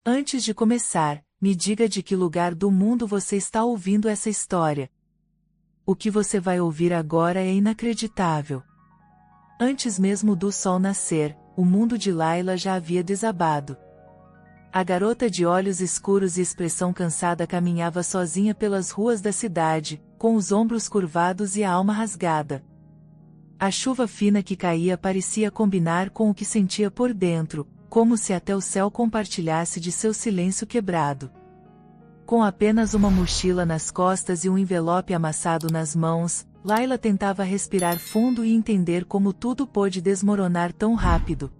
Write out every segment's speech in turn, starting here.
Antes de começar, me diga de que lugar do mundo você está ouvindo essa história. O que você vai ouvir agora é inacreditável. Antes mesmo do sol nascer, o mundo de Layla já havia desabado. A garota de olhos escuros e expressão cansada caminhava sozinha pelas ruas da cidade, com os ombros curvados e a alma rasgada. A chuva fina que caía parecia combinar com o que sentia por dentro, como se até o céu compartilhasse de seu silêncio quebrado. Com apenas uma mochila nas costas e um envelope amassado nas mãos, Layla tentava respirar fundo e entender como tudo pôde desmoronar tão rápido.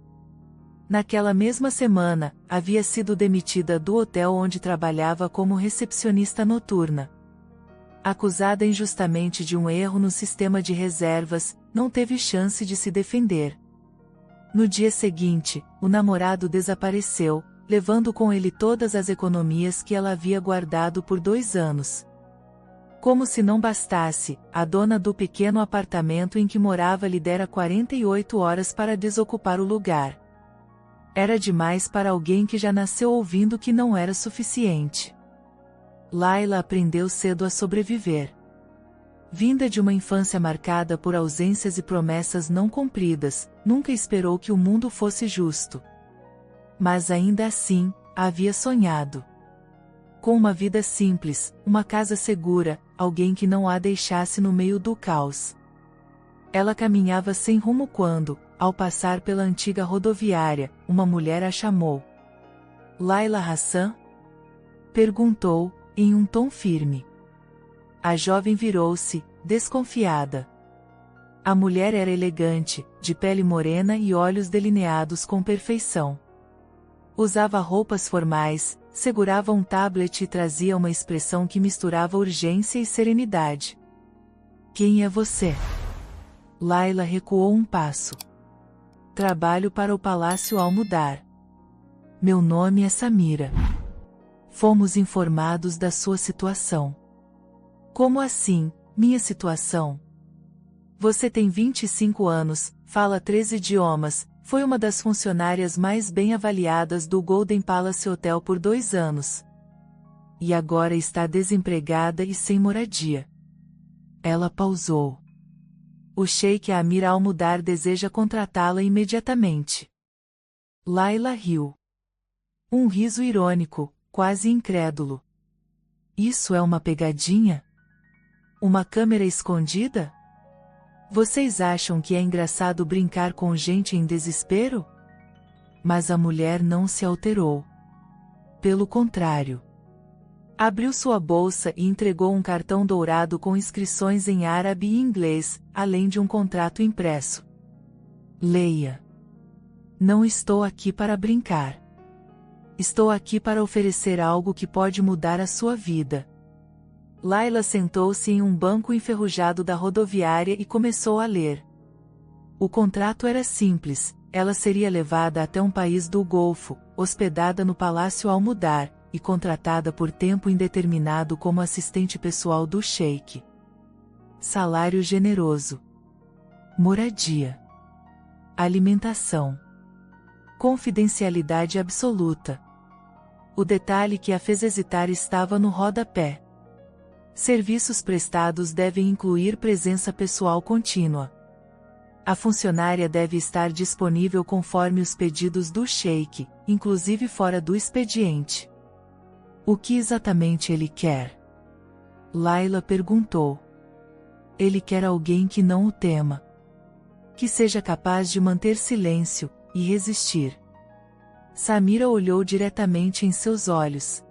Naquela mesma semana, havia sido demitida do hotel onde trabalhava como recepcionista noturna. Acusada injustamente de um erro no sistema de reservas, não teve chance de se defender. No dia seguinte, o namorado desapareceu, levando com ele todas as economias que ela havia guardado por 2 anos. Como se não bastasse, a dona do pequeno apartamento em que morava lhe dera 48 horas para desocupar o lugar. Era demais para alguém que já nasceu ouvindo que não era suficiente. Layla aprendeu cedo a sobreviver. Vinda de uma infância marcada por ausências e promessas não cumpridas, nunca esperou que o mundo fosse justo. Mas ainda assim, havia sonhado. Com uma vida simples, uma casa segura, alguém que não a deixasse no meio do caos. Ela caminhava sem rumo quando, ao passar pela antiga rodoviária, uma mulher a chamou. Layla Hassan? Perguntou, em um tom firme. A jovem virou-se, desconfiada. A mulher era elegante, de pele morena e olhos delineados com perfeição. Usava roupas formais, segurava um tablet e trazia uma expressão que misturava urgência e serenidade. Quem é você? Layla recuou um passo. Trabalho para o Palácio Al-Mudar. Meu nome é Samira. Fomos informados da sua situação. Como assim, minha situação? Você tem 25 anos, fala 3 idiomas, foi uma das funcionárias mais bem avaliadas do Golden Palace Hotel por 2 anos. E agora está desempregada e sem moradia. Ela pausou. O Sheikh Amir Al-Mudar deseja contratá-la imediatamente. Layla riu. Um riso irônico, quase incrédulo. Isso é uma pegadinha? Uma câmera escondida? Vocês acham que é engraçado brincar com gente em desespero? Mas a mulher não se alterou. Pelo contrário. Abriu sua bolsa e entregou um cartão dourado com inscrições em árabe e inglês, além de um contrato impresso. Leia. Não estou aqui para brincar. Estou aqui para oferecer algo que pode mudar a sua vida. Layla sentou-se em um banco enferrujado da rodoviária e começou a ler. O contrato era simples, ela seria levada até um país do Golfo, hospedada no Palácio Al-Mudar, e contratada por tempo indeterminado como assistente pessoal do Sheikh. Salário generoso. Moradia. Alimentação. Confidencialidade absoluta. O detalhe que a fez hesitar estava no rodapé. Serviços prestados devem incluir presença pessoal contínua. A funcionária deve estar disponível conforme os pedidos do Sheikh, inclusive fora do expediente. O que exatamente ele quer? Layla perguntou. Ele quer alguém que não o tema. Que seja capaz de manter silêncio, e resistir. Samira olhou diretamente em seus olhos.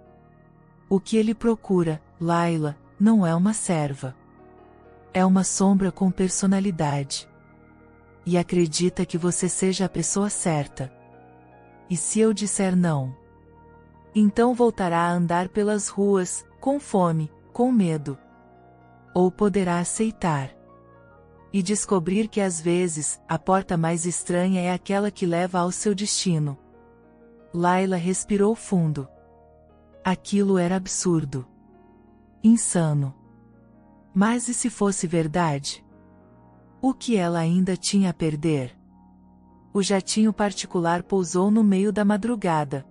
O que ele procura, Layla, não é uma serva. É uma sombra com personalidade. E acredita que você seja a pessoa certa. E se eu disser não? Então voltará a andar pelas ruas, com fome, com medo. Ou poderá aceitar. E descobrir que às vezes, a porta mais estranha é aquela que leva ao seu destino. Layla respirou fundo. Aquilo era absurdo. Insano. Mas e se fosse verdade? O que ela ainda tinha a perder? O jatinho particular pousou no meio da madrugada.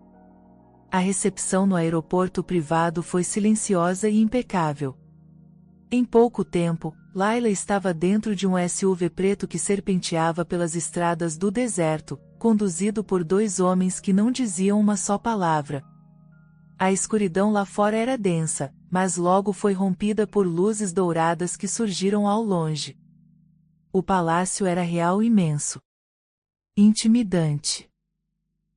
A recepção no aeroporto privado foi silenciosa e impecável. Em pouco tempo, Layla estava dentro de um SUV preto que serpenteava pelas estradas do deserto, conduzido por dois homens que não diziam uma só palavra. A escuridão lá fora era densa, mas logo foi rompida por luzes douradas que surgiram ao longe. O palácio era real e imenso. Intimidante.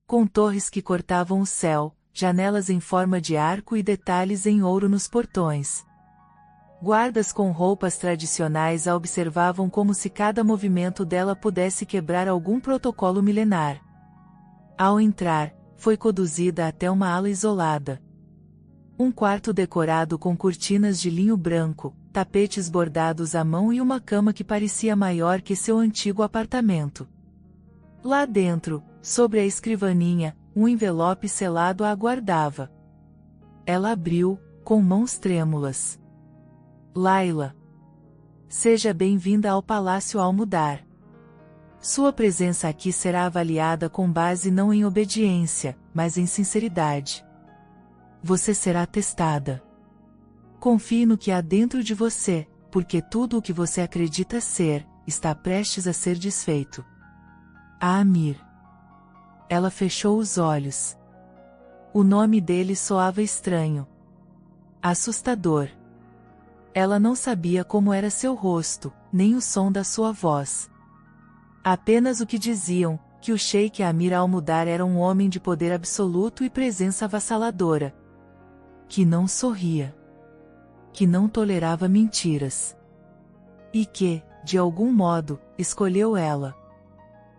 Com torres que cortavam o céu, janelas em forma de arco e detalhes em ouro nos portões. Guardas com roupas tradicionais a observavam como se cada movimento dela pudesse quebrar algum protocolo milenar. Ao entrar, foi conduzida até uma ala isolada. Um quarto decorado com cortinas de linho branco, tapetes bordados à mão e uma cama que parecia maior que seu antigo apartamento. Lá dentro, sobre a escrivaninha, um envelope selado a aguardava. Ela abriu, com mãos trêmulas. Layla. Seja bem-vinda ao Palácio Almudar. Sua presença aqui será avaliada com base não em obediência, mas em sinceridade. Você será testada. Confie no que há dentro de você, porque tudo o que você acredita ser, está prestes a ser desfeito. Amir. Ela fechou os olhos. O nome dele soava estranho. Assustador. Ela não sabia como era seu rosto, nem o som da sua voz. Apenas o que diziam, que o Sheikh Amir Almudar era um homem de poder absoluto e presença avassaladora. Que não sorria. Que não tolerava mentiras. E que, de algum modo, escolheu ela.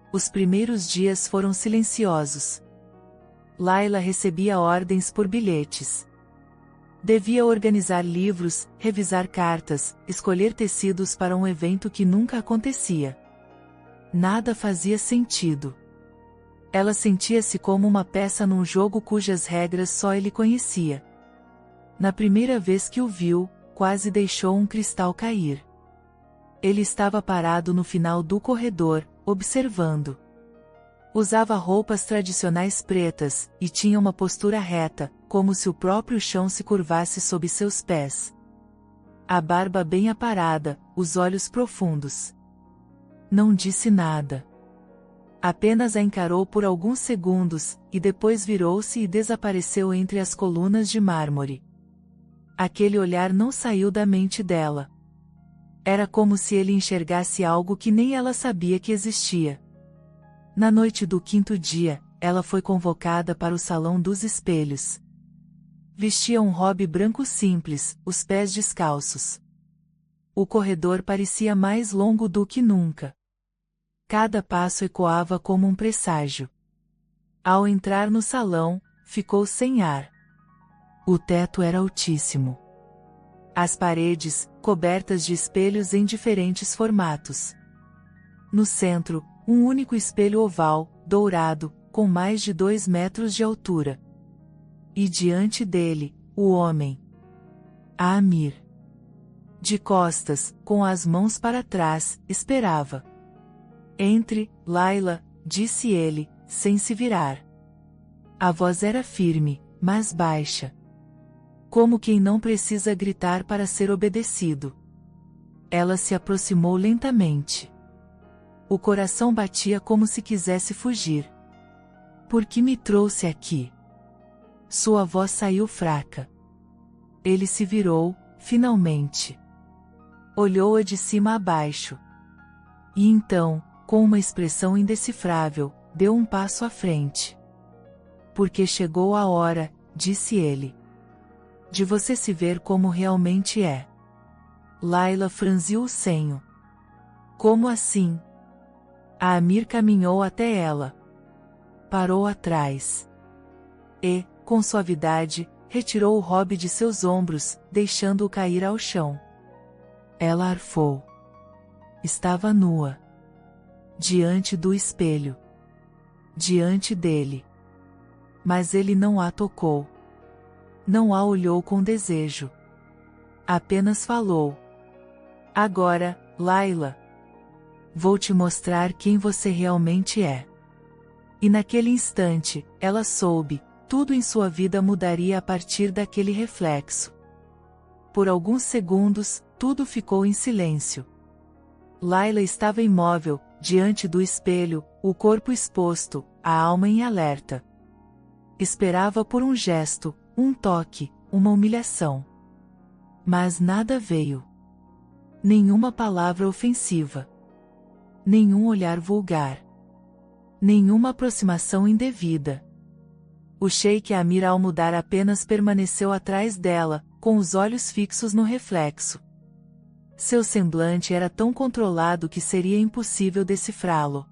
Os primeiros dias foram silenciosos. Layla recebia ordens por bilhetes. Devia organizar livros, revisar cartas, escolher tecidos para um evento que nunca acontecia. Nada fazia sentido. Ela sentia-se como uma peça num jogo cujas regras só ele conhecia. Na primeira vez que o viu, quase deixou um cristal cair. Ele estava parado no final do corredor, observando. Usava roupas tradicionais pretas, e tinha uma postura reta, como se o próprio chão se curvasse sob seus pés. A barba bem aparada, os olhos profundos. Não disse nada. Apenas a encarou por alguns segundos, e depois virou-se e desapareceu entre as colunas de mármore. Aquele olhar não saiu da mente dela. Era como se ele enxergasse algo que nem ela sabia que existia. Na noite do quinto dia, ela foi convocada para o Salão dos Espelhos. Vestia um robe branco simples, os pés descalços. O corredor parecia mais longo do que nunca. Cada passo ecoava como um presságio. Ao entrar no salão, ficou sem ar. O teto era altíssimo. As paredes, cobertas de espelhos em diferentes formatos. No centro, um único espelho oval, dourado, com mais de 2 metros de altura. E diante dele, o homem. Amir. De costas, com as mãos para trás, esperava. Entre, Layla, disse ele, sem se virar. A voz era firme, mas baixa. Como quem não precisa gritar para ser obedecido. Ela se aproximou lentamente. O coração batia como se quisesse fugir. Por que me trouxe aqui? Sua voz saiu fraca. Ele se virou, finalmente. Olhou-a de cima a baixo. E então, com uma expressão indecifrável, deu um passo à frente. Porque chegou a hora, disse ele. De você se ver como realmente é. Layla franziu o senho. Como assim? Amir caminhou até ela. Parou atrás. E, com suavidade, retirou o robe de seus ombros, deixando-o cair ao chão. Ela arfou. Estava nua. Diante do espelho. Diante dele. Mas ele não a tocou. Não a olhou com desejo. Apenas falou. Agora, Layla. Vou te mostrar quem você realmente é. E naquele instante, ela soube, Tudo em sua vida mudaria a partir daquele reflexo. Por alguns segundos, tudo ficou em silêncio. Layla estava imóvel, diante do espelho, o corpo exposto, a alma em alerta. Esperava por um gesto, um toque, uma humilhação. Mas nada veio. Nenhuma palavra ofensiva. Nenhum olhar vulgar. Nenhuma aproximação indevida. O Sheik Amir Al-Mudar apenas permaneceu atrás dela, com os olhos fixos no reflexo. Seu semblante era tão controlado que seria impossível decifrá-lo.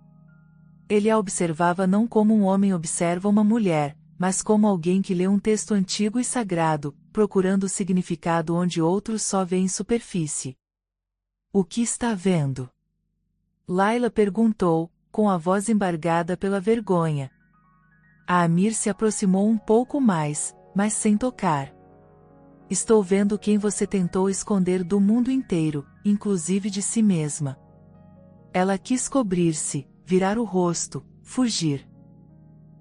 Ele a observava não como um homem observa uma mulher, mas como alguém que lê um texto antigo e sagrado, procurando o significado onde outros só veem superfície. O que está vendo? Layla perguntou, com a voz embargada pela vergonha. A Amir se aproximou um pouco mais, mas sem tocar. Estou vendo quem você tentou esconder do mundo inteiro, inclusive de si mesma. Ela quis cobrir-se, virar o rosto, fugir.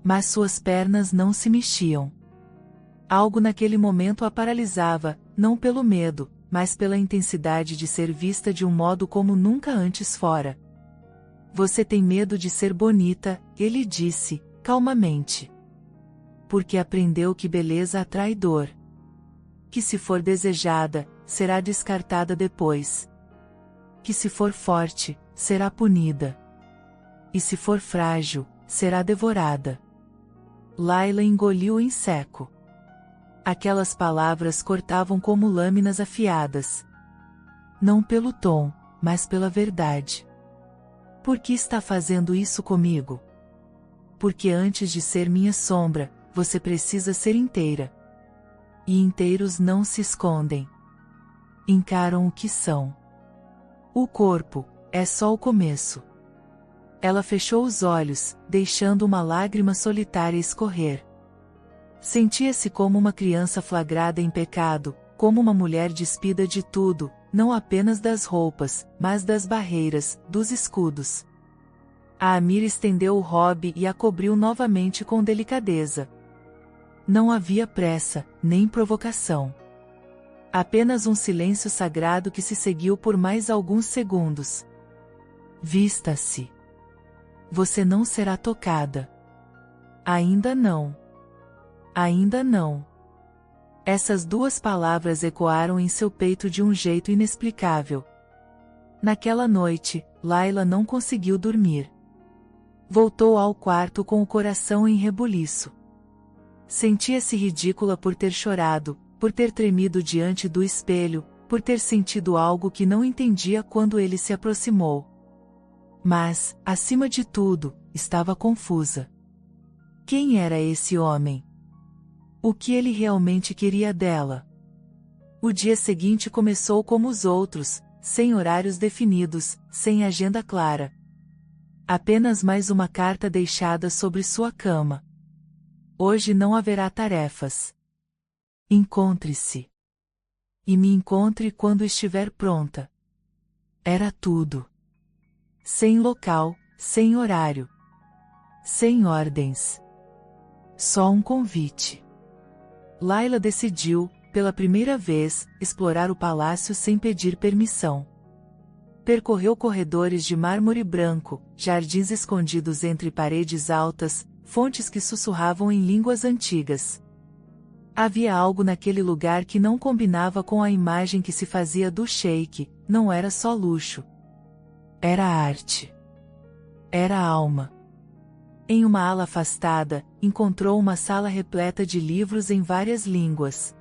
Mas suas pernas não se mexiam. Algo naquele momento a paralisava, não pelo medo, mas pela intensidade de ser vista de um modo como nunca antes fora. Você tem medo de ser bonita, ele disse, calmamente. Porque aprendeu que beleza atrai dor. Que se for desejada, será descartada depois. Que se for forte, será punida. E se for frágil, será devorada. Layla engoliu em seco. Aquelas palavras cortavam como lâminas afiadas. Não pelo tom, mas pela verdade. Por que está fazendo isso comigo? Porque antes de ser minha sombra, você precisa ser inteira. E inteiros não se escondem. Encaram o que são. O corpo é só o começo. Ela fechou os olhos, deixando uma lágrima solitária escorrer. Sentia-se como uma criança flagrada em pecado, como uma mulher despida de tudo, não apenas das roupas, mas das barreiras, dos escudos. A Amir estendeu o robe e a cobriu novamente com delicadeza. Não havia pressa, nem provocação. Apenas um silêncio sagrado que se seguiu por mais alguns segundos. Vista-se. Você não será tocada. Ainda não. Ainda não. Essas duas palavras ecoaram em seu peito de um jeito inexplicável. Naquela noite, Layla não conseguiu dormir. Voltou ao quarto com o coração em rebuliço. Sentia-se ridícula por ter chorado, por ter tremido diante do espelho, por ter sentido algo que não entendia quando ele se aproximou. Mas, acima de tudo, estava confusa. Quem era esse homem? O que ele realmente queria dela? O dia seguinte começou como os outros, sem horários definidos, sem agenda clara. Apenas mais uma carta deixada sobre sua cama. Hoje não haverá tarefas. Encontre-se. E me encontre quando estiver pronta. Era tudo. Sem local, sem horário. Sem ordens. Só um convite. Layla decidiu, pela primeira vez, explorar o palácio sem pedir permissão. Percorreu corredores de mármore branco, jardins escondidos entre paredes altas, fontes que sussurravam em línguas antigas. Havia algo naquele lugar que não combinava com a imagem que se fazia do Sheik, não era só luxo. Era arte. Era alma. Em uma ala afastada, encontrou uma sala repleta de livros em várias línguas.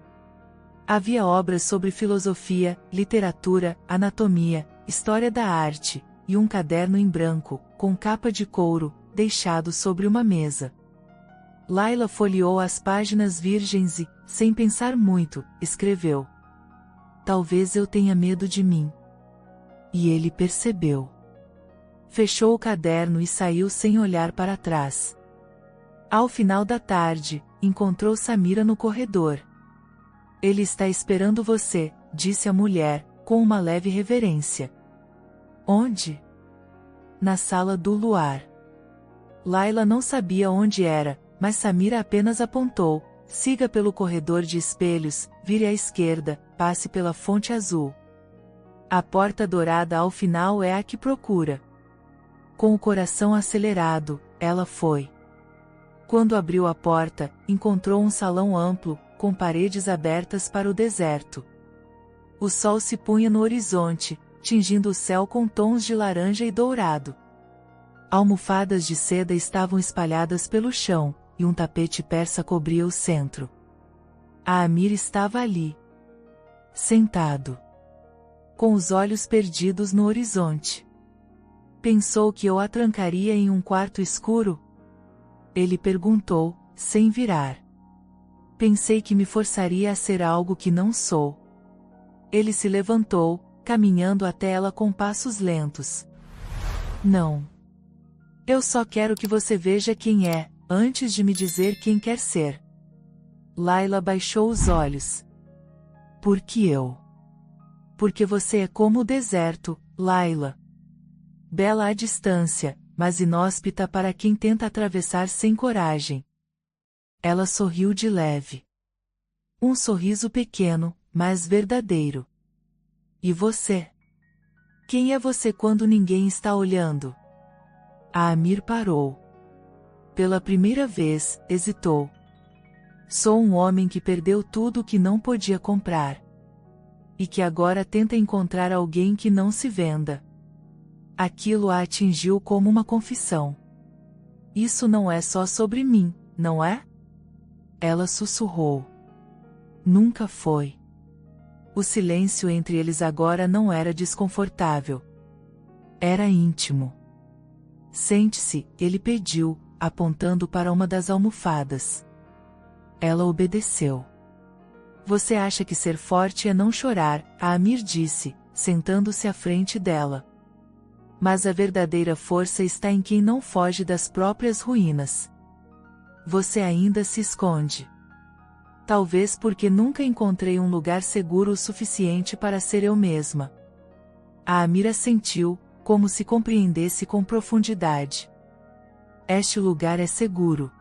Havia obras sobre filosofia, literatura, anatomia, história da arte, e um caderno em branco, com capa de couro, deixado sobre uma mesa. Layla folheou as páginas virgens e, sem pensar muito, escreveu: Talvez eu tenha medo de mim. E ele percebeu. Fechou o caderno e saiu sem olhar para trás. Ao final da tarde, encontrou Samira no corredor. Ele está esperando você, disse a mulher, com uma leve reverência. Onde? Na sala do luar. Layla não sabia onde era, mas Samira apenas apontou: siga pelo corredor de espelhos, vire à esquerda, passe pela fonte azul. A porta dourada ao final é a que procura. Com o coração acelerado, ela foi. Quando abriu a porta, encontrou um salão amplo, com paredes abertas para o deserto. O sol se punha no horizonte, tingindo o céu com tons de laranja e dourado. Almofadas de seda estavam espalhadas pelo chão, e um tapete persa cobria o centro. Amir estava ali, sentado, com os olhos perdidos no horizonte. Pensou que eu a trancaria em um quarto escuro? Ele perguntou, sem virar. Pensei que me forçaria a ser algo que não sou. Ele se levantou, caminhando até ela com passos lentos. Não. Eu só quero que você veja quem é, antes de me dizer quem quer ser. Layla baixou os olhos. Por que eu? Porque você é como o deserto, Layla. Bela à distância, mas inóspita para quem tenta atravessar sem coragem. Ela sorriu de leve. Um sorriso pequeno, mas verdadeiro. E você? Quem é você quando ninguém está olhando? Amir parou. Pela primeira vez, hesitou. Sou um homem que perdeu tudo o que não podia comprar. E que agora tenta encontrar alguém que não se venda. Aquilo a atingiu como uma confissão. Isso não é só sobre mim, não é? Ela sussurrou. Nunca foi. O silêncio entre eles agora não era desconfortável. Era íntimo. Sente-se, ele pediu, apontando para uma das almofadas. Ela obedeceu. Você acha que ser forte é não chorar, Amir disse, sentando-se à frente dela. Mas a verdadeira força está em quem não foge das próprias ruínas. Você ainda se esconde. Talvez porque nunca encontrei um lugar seguro o suficiente para ser eu mesma. A Amira sentiu, como se compreendesse com profundidade. Este lugar é seguro.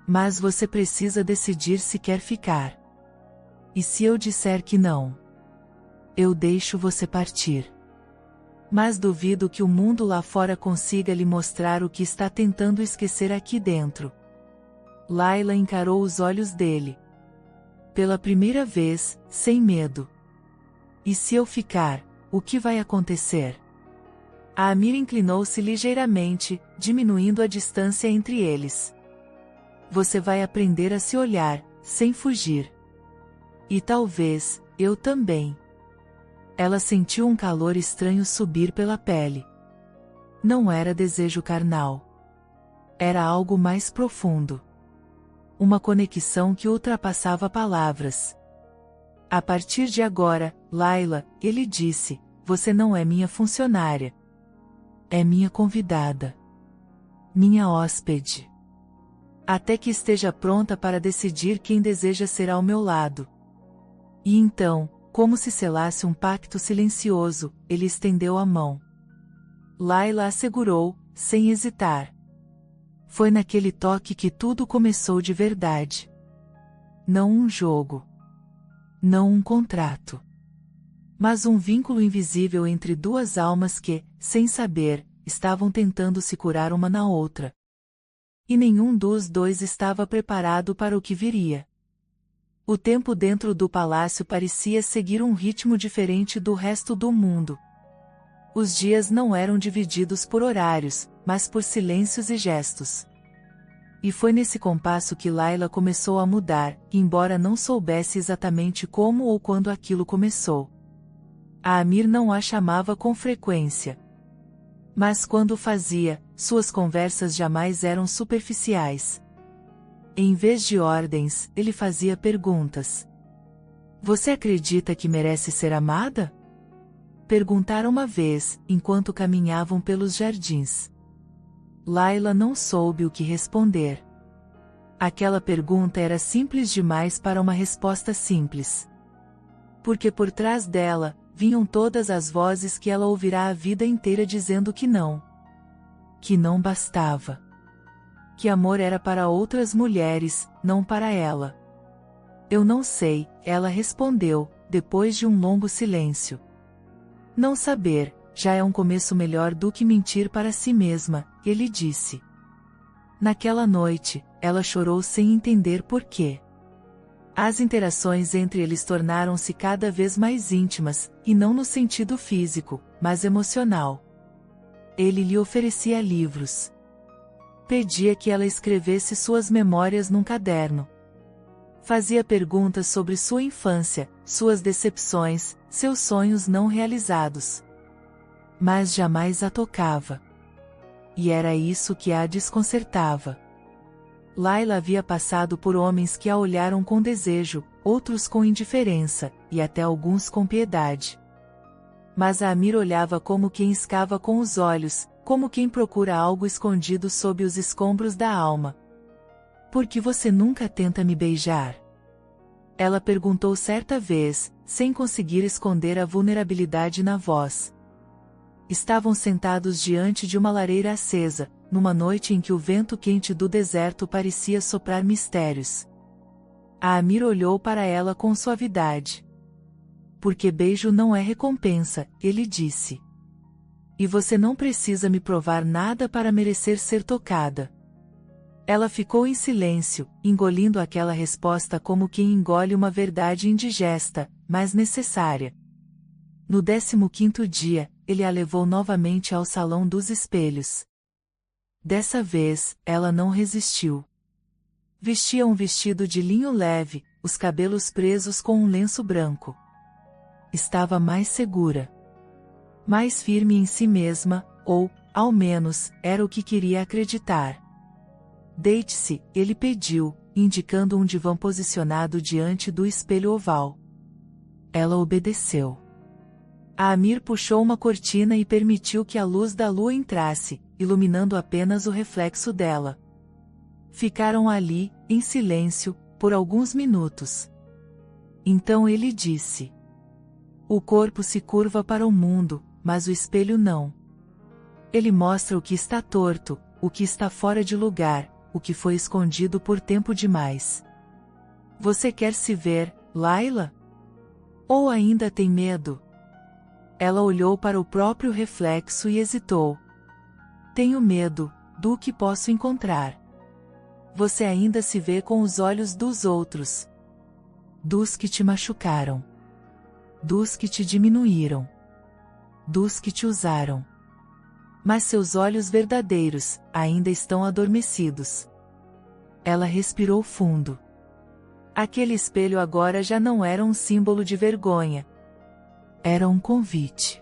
Mas você precisa decidir se quer ficar. E se eu disser que não? Eu deixo você partir. Mas duvido que o mundo lá fora consiga lhe mostrar o que está tentando esquecer aqui dentro. Layla encarou os olhos dele. Pela primeira vez, sem medo. E se eu ficar, o que vai acontecer? A Amir inclinou-se ligeiramente, diminuindo a distância entre eles. Você vai aprender a se olhar, sem fugir. E talvez, eu também. Ela sentiu um calor estranho subir pela pele. Não era desejo carnal. Era algo mais profundo. Uma conexão que ultrapassava palavras. A partir de agora, Layla, ele disse, você não é minha funcionária. É minha convidada. Minha hóspede. Até que esteja pronta para decidir quem deseja ser ao meu lado. E então, como se selasse um pacto silencioso, ele estendeu a mão. Layla a segurou, sem hesitar. Foi naquele toque que tudo começou de verdade. Não um jogo. Não um contrato. Mas um vínculo invisível entre duas almas que, sem saber, estavam tentando se curar uma na outra. E nenhum dos dois estava preparado para o que viria. O tempo dentro do palácio parecia seguir um ritmo diferente do resto do mundo. Os dias não eram divididos por horários, mas por silêncios e gestos. E foi nesse compasso que Layla começou a mudar, embora não soubesse exatamente como ou quando aquilo começou. A Amir não a chamava com frequência. Mas quando o fazia, suas conversas jamais eram superficiais. Em vez de ordens, ele fazia perguntas. Você acredita que merece ser amada? Perguntaram uma vez, enquanto caminhavam pelos jardins. Layla não soube o que responder. Aquela pergunta era simples demais para uma resposta simples. Porque por trás dela, vinham todas as vozes que ela ouvirá a vida inteira dizendo que não. Que não bastava. que amor era para outras mulheres, não para ela. Eu não sei, ela respondeu, depois de um longo silêncio. Não saber, já é um começo melhor do que mentir para si mesma, ele disse. Naquela noite, ela chorou sem entender por quê. As interações entre eles tornaram-se cada vez mais íntimas, e não no sentido físico, mas emocional. Ele lhe oferecia livros. Pedia que ela escrevesse suas memórias num caderno. Fazia perguntas sobre sua infância, suas decepções, seus sonhos não realizados. Mas jamais a tocava. E era isso que a desconcertava. Layla havia passado por homens que a olharam com desejo, outros com indiferença, e até alguns com piedade. Mas Amir olhava como quem escava com os olhos, como quem procura algo escondido sob os escombros da alma. Por que você nunca tenta me beijar? Ela perguntou certa vez, sem conseguir esconder a vulnerabilidade na voz. Estavam sentados diante de uma lareira acesa, numa noite em que o vento quente do deserto parecia soprar mistérios. Amir olhou para ela com suavidade. Porque beijo não é recompensa, ele disse. E você não precisa me provar nada para merecer ser tocada. Ela ficou em silêncio, engolindo aquela resposta como quem engole uma verdade indigesta, mas necessária. No 15º dia, ele a levou novamente ao salão dos espelhos. Dessa vez, ela não resistiu. Vestia um vestido de linho leve, os cabelos presos com um lenço branco. Estava mais segura. Mais firme em si mesma, ou, ao menos, era o que queria acreditar. Deite-se, ele pediu, indicando um divã posicionado diante do espelho oval. Ela obedeceu. Amir puxou uma cortina e permitiu que a luz da lua entrasse, iluminando apenas o reflexo dela. Ficaram ali, em silêncio, por alguns minutos. Então ele disse: o corpo se curva para o mundo, mas o espelho não. Ele mostra o que está torto, o que está fora de lugar, o que foi escondido por tempo demais. Você quer se ver, Layla? Ou ainda tem medo? Ela olhou para o próprio reflexo e hesitou. Tenho medo, do que posso encontrar. Você ainda se vê com os olhos dos outros. Dos que te machucaram. Dos que te diminuíram. Dos que te usaram. Mas seus olhos verdadeiros, ainda estão adormecidos. Ela respirou fundo. Aquele espelho agora já não era um símbolo de vergonha. Era um convite.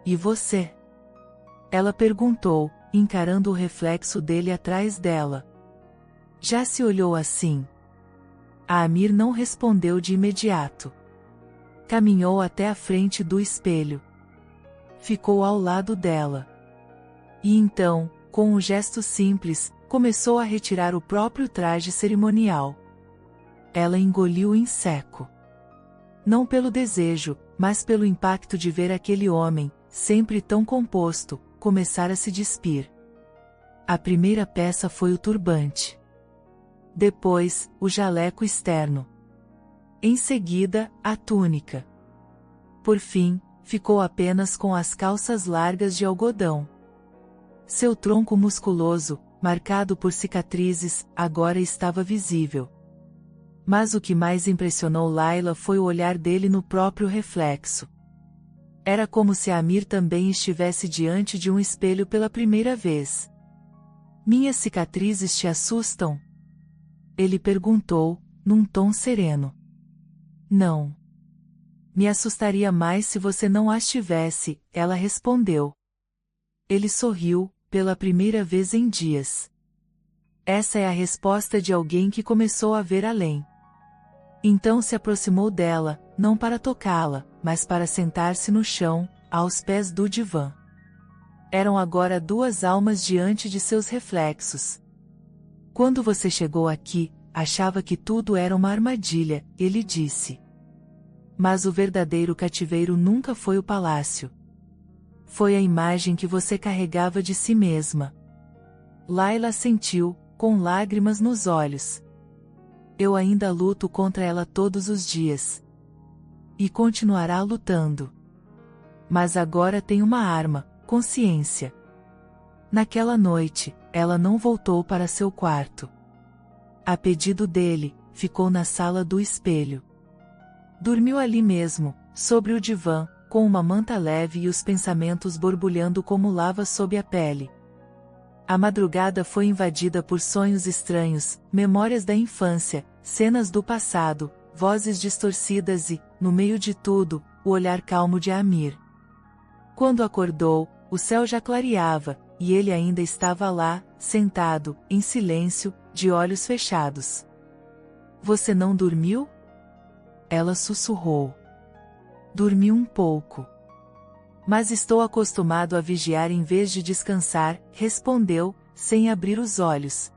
E você? Ela perguntou, encarando o reflexo dele atrás dela. Já se olhou assim? Amir não respondeu de imediato. Caminhou até a frente do espelho. Ficou ao lado dela. E então, com um gesto simples, começou a retirar o próprio traje cerimonial. Ela engoliu em seco. Não pelo desejo, mas pelo impacto de ver aquele homem, sempre tão composto, começar a se despir. A primeira peça foi o turbante. Depois, o jaleco externo. Em seguida, a túnica. Por fim, ficou apenas com as calças largas de algodão. Seu tronco musculoso, marcado por cicatrizes, agora estava visível. Mas o que mais impressionou Layla foi o olhar dele no próprio reflexo. Era como se Amir também estivesse diante de um espelho pela primeira vez. Minhas cicatrizes te assustam? Ele perguntou, num tom sereno. Não. Me assustaria mais se você não as tivesse, ela respondeu. Ele sorriu, pela primeira vez em dias. Essa é a resposta de alguém que começou a ver além. Então se aproximou dela, não para tocá-la, mas para sentar-se no chão, aos pés do divã. Eram agora duas almas diante de seus reflexos. Quando você chegou aqui, achava que tudo era uma armadilha, ele disse. Mas o verdadeiro cativeiro nunca foi o palácio. Foi a imagem que você carregava de si mesma. Layla assentiu, com lágrimas nos olhos. Eu ainda luto contra ela todos os dias. E continuará lutando. Mas agora tem uma arma, consciência. Naquela noite, ela não voltou para seu quarto. A pedido dele, ficou na sala do espelho. Dormiu ali mesmo, sobre o divã, com uma manta leve e os pensamentos borbulhando como lava sob a pele. A madrugada foi invadida por sonhos estranhos, memórias da infância, cenas do passado, vozes distorcidas e, no meio de tudo, o olhar calmo de Amir. Quando acordou, o céu já clareava, e ele ainda estava lá, sentado, em silêncio, de olhos fechados. Você não dormiu? Ela sussurrou. Dormi um pouco. Mas estou acostumado a vigiar em vez de descansar, respondeu, sem abrir os olhos.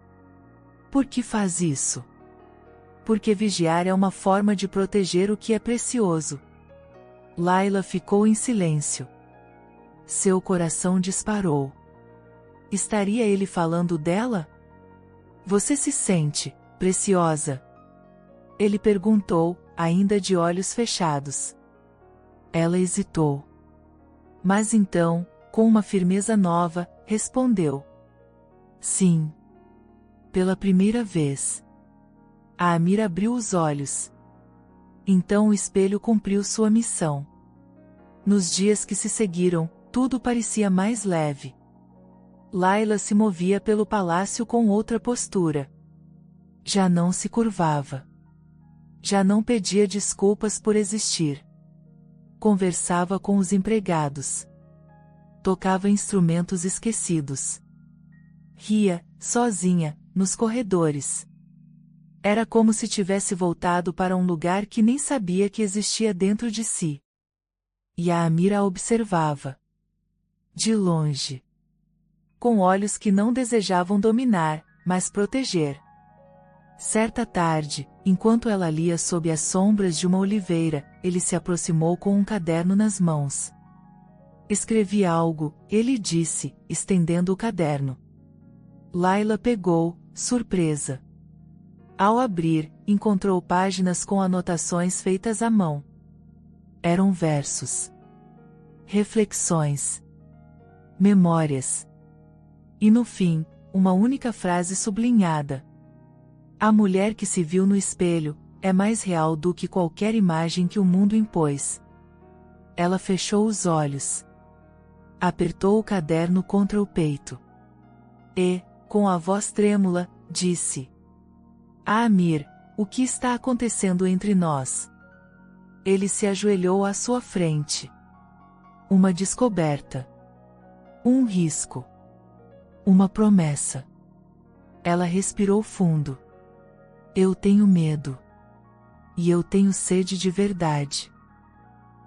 Por que faz isso? Porque vigiar é uma forma de proteger o que é precioso. Layla ficou em silêncio. Seu coração disparou. Estaria ele falando dela? Você se sente preciosa? Ele perguntou, ainda de olhos fechados. Ela hesitou. Mas então, com uma firmeza nova, respondeu. Sim. Pela primeira vez. A Amir abriu os olhos. Então o espelho cumpriu sua missão. Nos dias que se seguiram, tudo parecia mais leve. Layla se movia pelo palácio com outra postura. Já não se curvava. Já não pedia desculpas por existir. Conversava com os empregados. Tocava instrumentos esquecidos. Ria, sozinha, nos corredores. Era como se tivesse voltado para um lugar que nem sabia que existia dentro de si. E a Amir a observava. De longe. Com olhos que não desejavam dominar, mas proteger. Certa tarde, enquanto ela lia sob as sombras de uma oliveira, ele se aproximou com um caderno nas mãos. Escrevi algo, ele disse, estendendo o caderno. Layla pegou, surpresa. Ao abrir, encontrou páginas com anotações feitas à mão. Eram versos. Reflexões. Memórias. E no fim, uma única frase sublinhada. A mulher que se viu no espelho, é mais real do que qualquer imagem que o mundo impôs. Ela fechou os olhos. Apertou o caderno contra o peito. E, com a voz trêmula, disse. Amir, o que está acontecendo entre nós? Ele se ajoelhou à sua frente. Uma descoberta. Um risco. Uma promessa. Ela respirou fundo. Eu tenho medo. E eu tenho sede de verdade.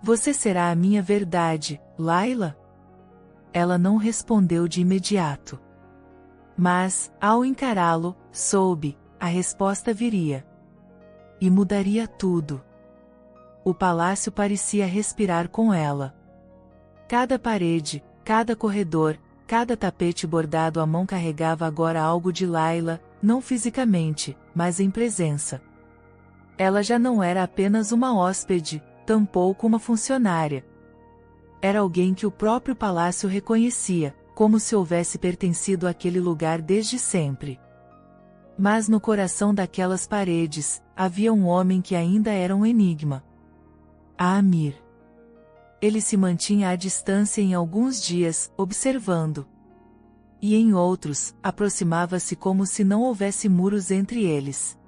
Você será a minha verdade, Layla? Ela não respondeu de imediato. Mas, ao encará-lo, soube, a resposta viria. E mudaria tudo. O palácio parecia respirar com ela. Cada parede, cada corredor, cada tapete bordado à mão carregava agora algo de Layla, não fisicamente, mas em presença. Ela já não era apenas uma hóspede, tampouco uma funcionária. Era alguém que o próprio palácio reconhecia, como se houvesse pertencido àquele lugar desde sempre. Mas no coração daquelas paredes, havia um homem que ainda era um enigma. Amir. Ele se mantinha à distância em alguns dias, observando. E em outros, aproximava-se como se não houvesse muros entre eles.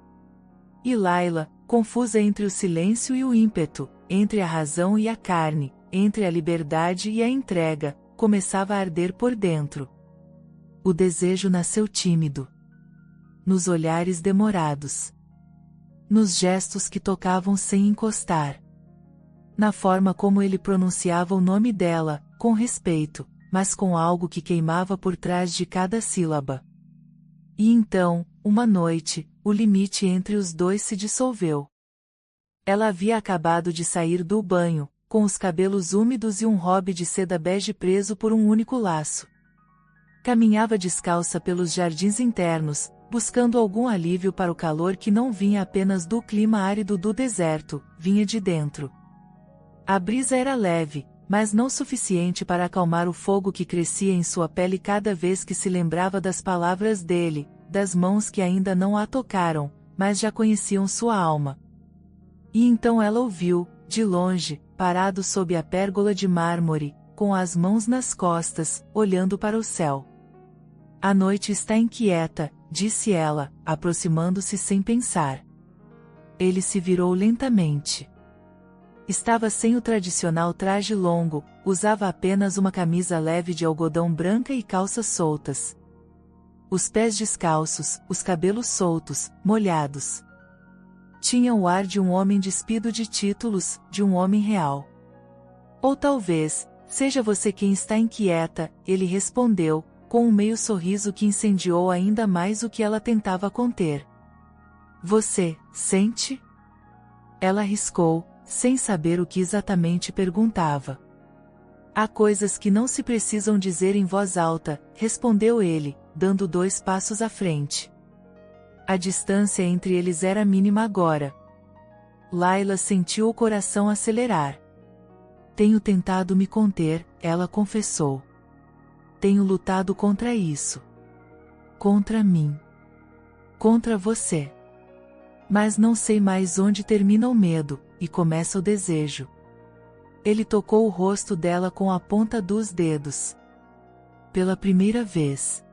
E Layla, confusa entre o silêncio e o ímpeto, entre a razão e a carne, entre a liberdade e a entrega, começava a arder por dentro. O desejo nasceu tímido. Nos olhares demorados. Nos gestos que tocavam sem encostar. Na forma como ele pronunciava o nome dela, com respeito, mas com algo que queimava por trás de cada sílaba. E então, uma noite, o limite entre os dois se dissolveu. Ela havia acabado de sair do banho, com os cabelos úmidos e um robe de seda bege preso por um único laço. Caminhava descalça pelos jardins internos, buscando algum alívio para o calor que não vinha apenas do clima árido do deserto, vinha de dentro. A brisa era leve, mas não suficiente para acalmar o fogo que crescia em sua pele cada vez que se lembrava das palavras dele, das mãos que ainda não a tocaram, mas já conheciam sua alma. E então ela ouviu, de longe, parado sob a pérgola de mármore, com as mãos nas costas, olhando para o céu. A noite está inquieta, disse ela, aproximando-se sem pensar. Ele se virou lentamente. Estava sem o tradicional traje longo, usava apenas uma camisa leve de algodão branca e calças soltas. Os pés descalços, os cabelos soltos, molhados. Tinha o ar de um homem despido de títulos, de um homem real. Ou talvez, seja você quem está inquieta, ele respondeu, com um meio sorriso que incendiou ainda mais o que ela tentava conter. Você, sente? Ela arriscou, sem saber o que exatamente perguntava. Há coisas que não se precisam dizer em voz alta, respondeu ele, dando 2 passos à frente. A distância entre eles era mínima agora. Layla sentiu o coração acelerar. Tenho tentado me conter, ela confessou. Tenho lutado contra isso. Contra mim. Contra você. Mas não sei mais onde termina o medo, e começa o desejo. Ele tocou o rosto dela com a ponta dos dedos. Pela primeira vez.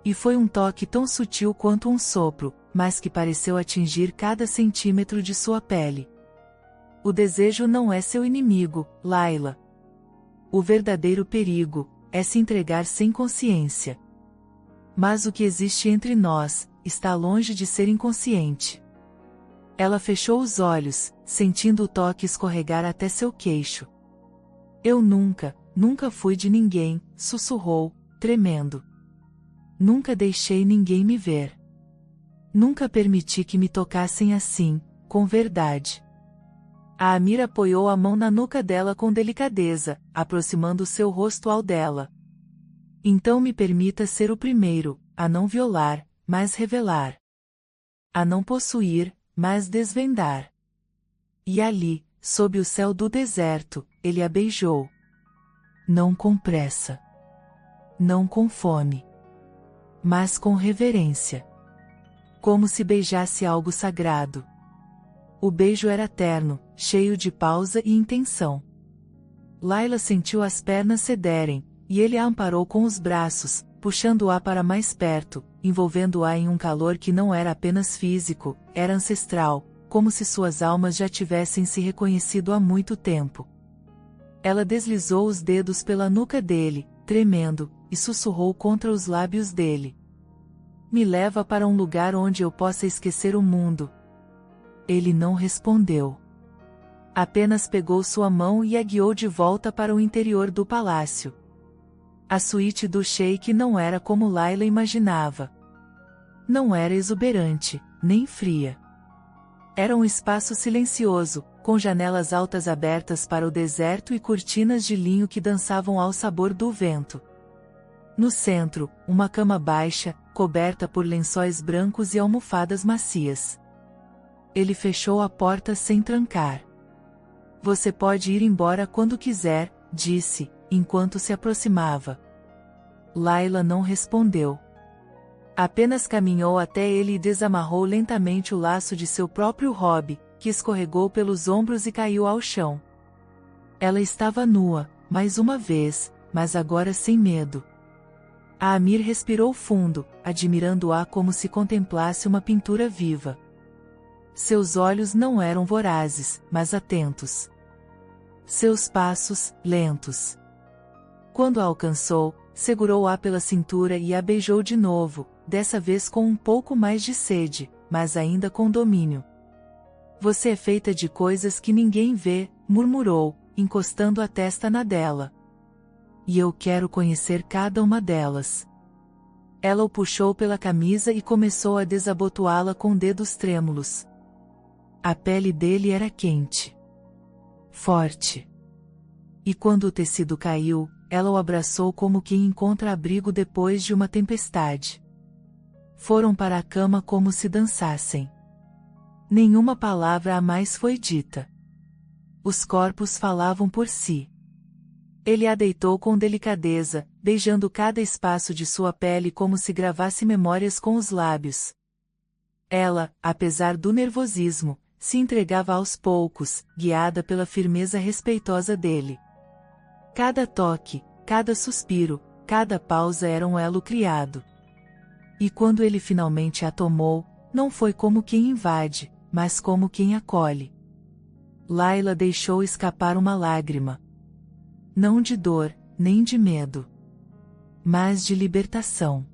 E foi um toque tão sutil quanto um sopro, mas que pareceu atingir cada centímetro de sua pele. O desejo não é seu inimigo, Layla. O verdadeiro perigo é se entregar sem consciência. Mas o que existe entre nós está longe de ser inconsciente. Ela fechou os olhos, sentindo o toque escorregar até seu queixo. Eu nunca fui de ninguém, sussurrou, tremendo. Nunca deixei ninguém me ver. Nunca permiti que me tocassem assim, com verdade. A Amir apoiou a mão na nuca dela com delicadeza, aproximando seu rosto ao dela. Então me permita ser o primeiro, a não violar, mas revelar. A não possuir, mas desvendar. E ali, sob o céu do deserto, ele a beijou. Não com pressa. Não com fome. Mas com reverência. Como se beijasse algo sagrado. O beijo era terno, cheio de pausa e intenção. Layla sentiu as pernas cederem, e ele a amparou com os braços, puxando-a para mais perto, envolvendo-a em um calor que não era apenas físico, era ancestral, como se suas almas já tivessem se reconhecido há muito tempo. Ela deslizou os dedos pela nuca dele, tremendo, e sussurrou contra os lábios dele. Me leva para um lugar onde eu possa esquecer o mundo. Ele não respondeu. Apenas pegou sua mão e a guiou de volta para o interior do palácio. A suíte do sheik não era como Layla imaginava. Não era exuberante, nem fria. Era um espaço silencioso, com janelas altas abertas para o deserto e cortinas de linho que dançavam ao sabor do vento. No centro, uma cama baixa, coberta por lençóis brancos e almofadas macias. Ele fechou a porta sem trancar. Você pode ir embora quando quiser, disse, enquanto se aproximava. Layla não respondeu. Apenas caminhou até ele e desamarrou lentamente o laço de seu próprio robe, que escorregou pelos ombros e caiu ao chão. Ela estava nua, mais uma vez, mas agora sem medo. A Amir respirou fundo, admirando-a como se contemplasse uma pintura viva. Seus olhos não eram vorazes, mas atentos. Seus passos, lentos. Quando a alcançou, segurou-a pela cintura e a beijou de novo, dessa vez com um pouco mais de sede, mas ainda com domínio. Você é feita de coisas que ninguém vê, murmurou, encostando a testa na dela. E eu quero conhecer cada uma delas. Ela o puxou pela camisa e começou a desabotoá-la com dedos trêmulos. A pele dele era quente. Forte. E quando o tecido caiu, ela o abraçou como quem encontra abrigo depois de uma tempestade. Foram para a cama como se dançassem. Nenhuma palavra a mais foi dita. Os corpos falavam por si. Ele a deitou com delicadeza, beijando cada espaço de sua pele como se gravasse memórias com os lábios. Ela, apesar do nervosismo, se entregava aos poucos, guiada pela firmeza respeitosa dele. Cada toque, cada suspiro, cada pausa era um elo criado. E quando ele finalmente a tomou, não foi como quem invade, mas como quem acolhe. Layla deixou escapar uma lágrima. Não de dor, nem de medo, mas de libertação.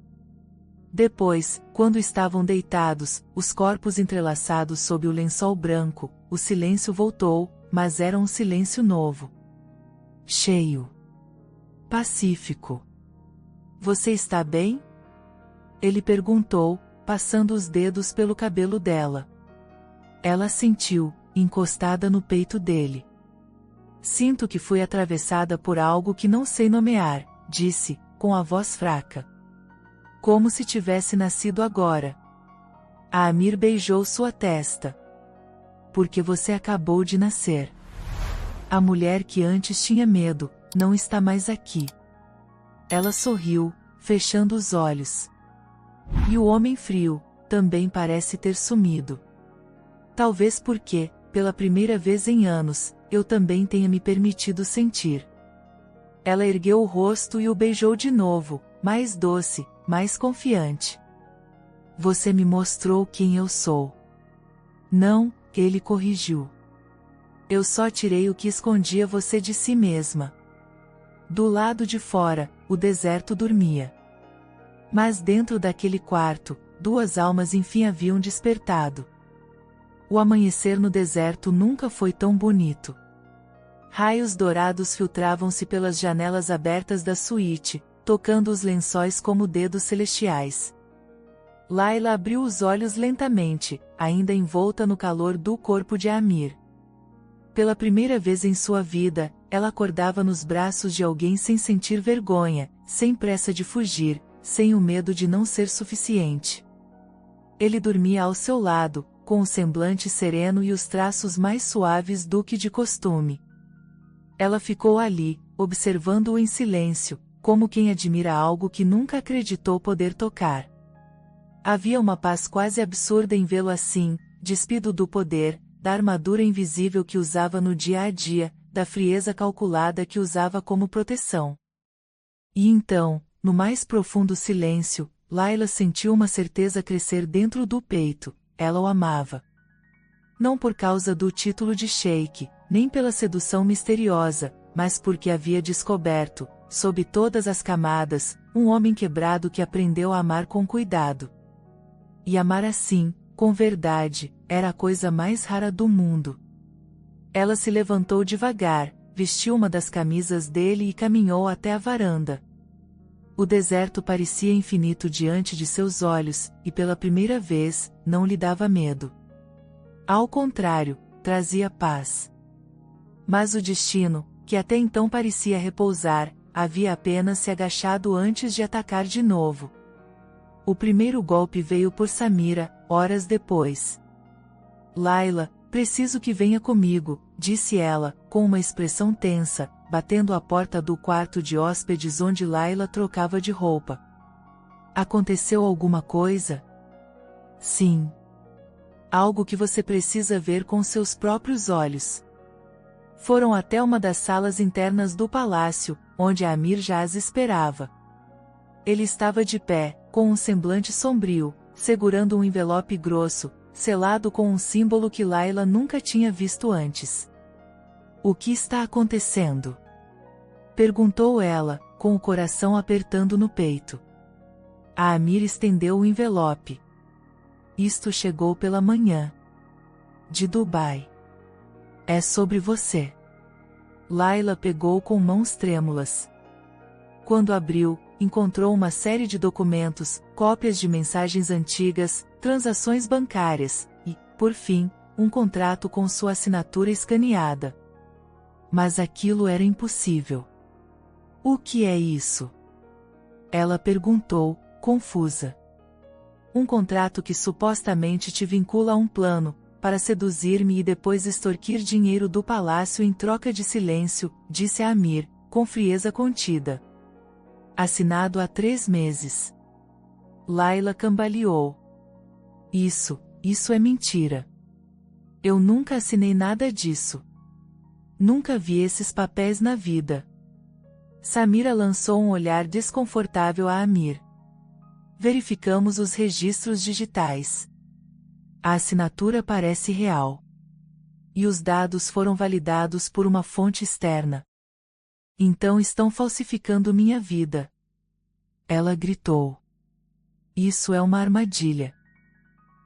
Depois, quando estavam deitados, os corpos entrelaçados sob o lençol branco, o silêncio voltou, mas era um silêncio novo. Cheio. Pacífico. Você está bem? Ele perguntou, passando os dedos pelo cabelo dela. Ela sentiu, encostada no peito dele. Sinto que fui atravessada por algo que não sei nomear, disse, com a voz fraca. Como se tivesse nascido agora. A Amir beijou sua testa. Porque você acabou de nascer. A mulher que antes tinha medo, não está mais aqui. Ela sorriu, fechando os olhos. E o homem frio, também parece ter sumido. Talvez porque, pela primeira vez em anos, eu também tenha me permitido sentir. Ela ergueu o rosto e o beijou de novo, mais doce, mais confiante. Você me mostrou quem eu sou. Não, ele corrigiu. Eu só tirei o que escondia você de si mesma. Do lado de fora, o deserto dormia. Mas dentro daquele quarto, duas almas enfim haviam despertado. O amanhecer no deserto nunca foi tão bonito. Raios dourados filtravam-se pelas janelas abertas da suíte, tocando os lençóis como dedos celestiais. Layla abriu os olhos lentamente, ainda envolta no calor do corpo de Amir. Pela primeira vez em sua vida, ela acordava nos braços de alguém sem sentir vergonha, sem pressa de fugir, sem o medo de não ser suficiente. Ele dormia ao seu lado, com o semblante sereno e os traços mais suaves do que de costume. Ela ficou ali, observando-o em silêncio, como quem admira algo que nunca acreditou poder tocar. Havia uma paz quase absurda em vê-lo assim, despido do poder, da armadura invisível que usava no dia a dia, da frieza calculada que usava como proteção. E então, no mais profundo silêncio, Layla sentiu uma certeza crescer dentro do peito: ela o amava. Não por causa do título de sheik, nem pela sedução misteriosa, mas porque havia descoberto, sob todas as camadas, um homem quebrado que aprendeu a amar com cuidado. E amar assim, com verdade, era a coisa mais rara do mundo. Ela se levantou devagar, vestiu uma das camisas dele e caminhou até a varanda. O deserto parecia infinito diante de seus olhos, e pela primeira vez, não lhe dava medo. Ao contrário, trazia paz. Mas o destino, que até então parecia repousar, havia apenas se agachado antes de atacar de novo. O primeiro golpe veio por Samira, horas depois. Layla, preciso que venha comigo, disse ela, com uma expressão tensa, batendo a porta do quarto de hóspedes onde Layla trocava de roupa. Aconteceu alguma coisa? Sim. Algo que você precisa ver com seus próprios olhos. Foram até uma das salas internas do palácio, onde Amir já as esperava. Ele estava de pé, com um semblante sombrio, segurando um envelope grosso, selado com um símbolo que Layla nunca tinha visto antes. O que está acontecendo? Perguntou ela, com o coração apertando no peito. A Amir estendeu o envelope. Isto chegou pela manhã. De Dubai. É sobre você. Layla pegou com mãos trêmulas. Quando abriu, encontrou uma série de documentos, cópias de mensagens antigas, transações bancárias, e, por fim, um contrato com sua assinatura escaneada. Mas aquilo era impossível. O que é isso? Ela perguntou, confusa. Um contrato que supostamente te vincula a um plano, para seduzir-me e depois extorquir dinheiro do palácio em troca de silêncio, disse Amir, com frieza contida. Assinado há 3 meses. Layla cambaleou. Isso é mentira. Eu nunca assinei nada disso. Nunca vi esses papéis na vida. Samira lançou um olhar desconfortável a Amir. Verificamos os registros digitais. A assinatura parece real. E os dados foram validados por uma fonte externa. Então estão falsificando minha vida. Ela gritou. Isso é uma armadilha.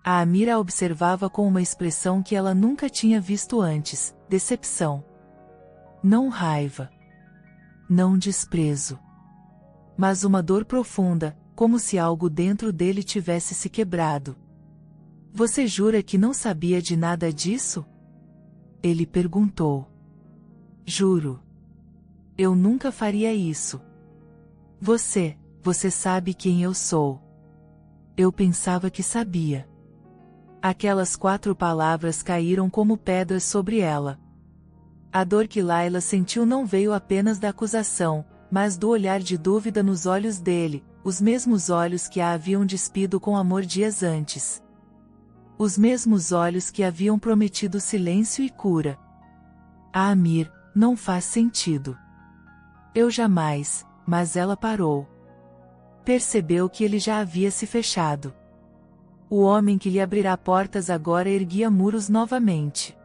A Amira a observava com uma expressão que ela nunca tinha visto antes, decepção. Não raiva. Não desprezo. Mas uma dor profunda, como se algo dentro dele tivesse se quebrado. Você jura que não sabia de nada disso? Ele perguntou. Juro. Eu nunca faria isso. Você sabe quem eu sou. Eu pensava que sabia. Aquelas 4 palavras caíram como pedras sobre ela. A dor que Layla sentiu não veio apenas da acusação, mas do olhar de dúvida nos olhos dele, os mesmos olhos que a haviam despido com amor dias antes. Os mesmos olhos que haviam prometido silêncio e cura. A Amir, não faz sentido. Eu jamais, mas ela parou. Percebeu que ele já havia se fechado. O homem que lhe abrirá portas agora erguia muros novamente.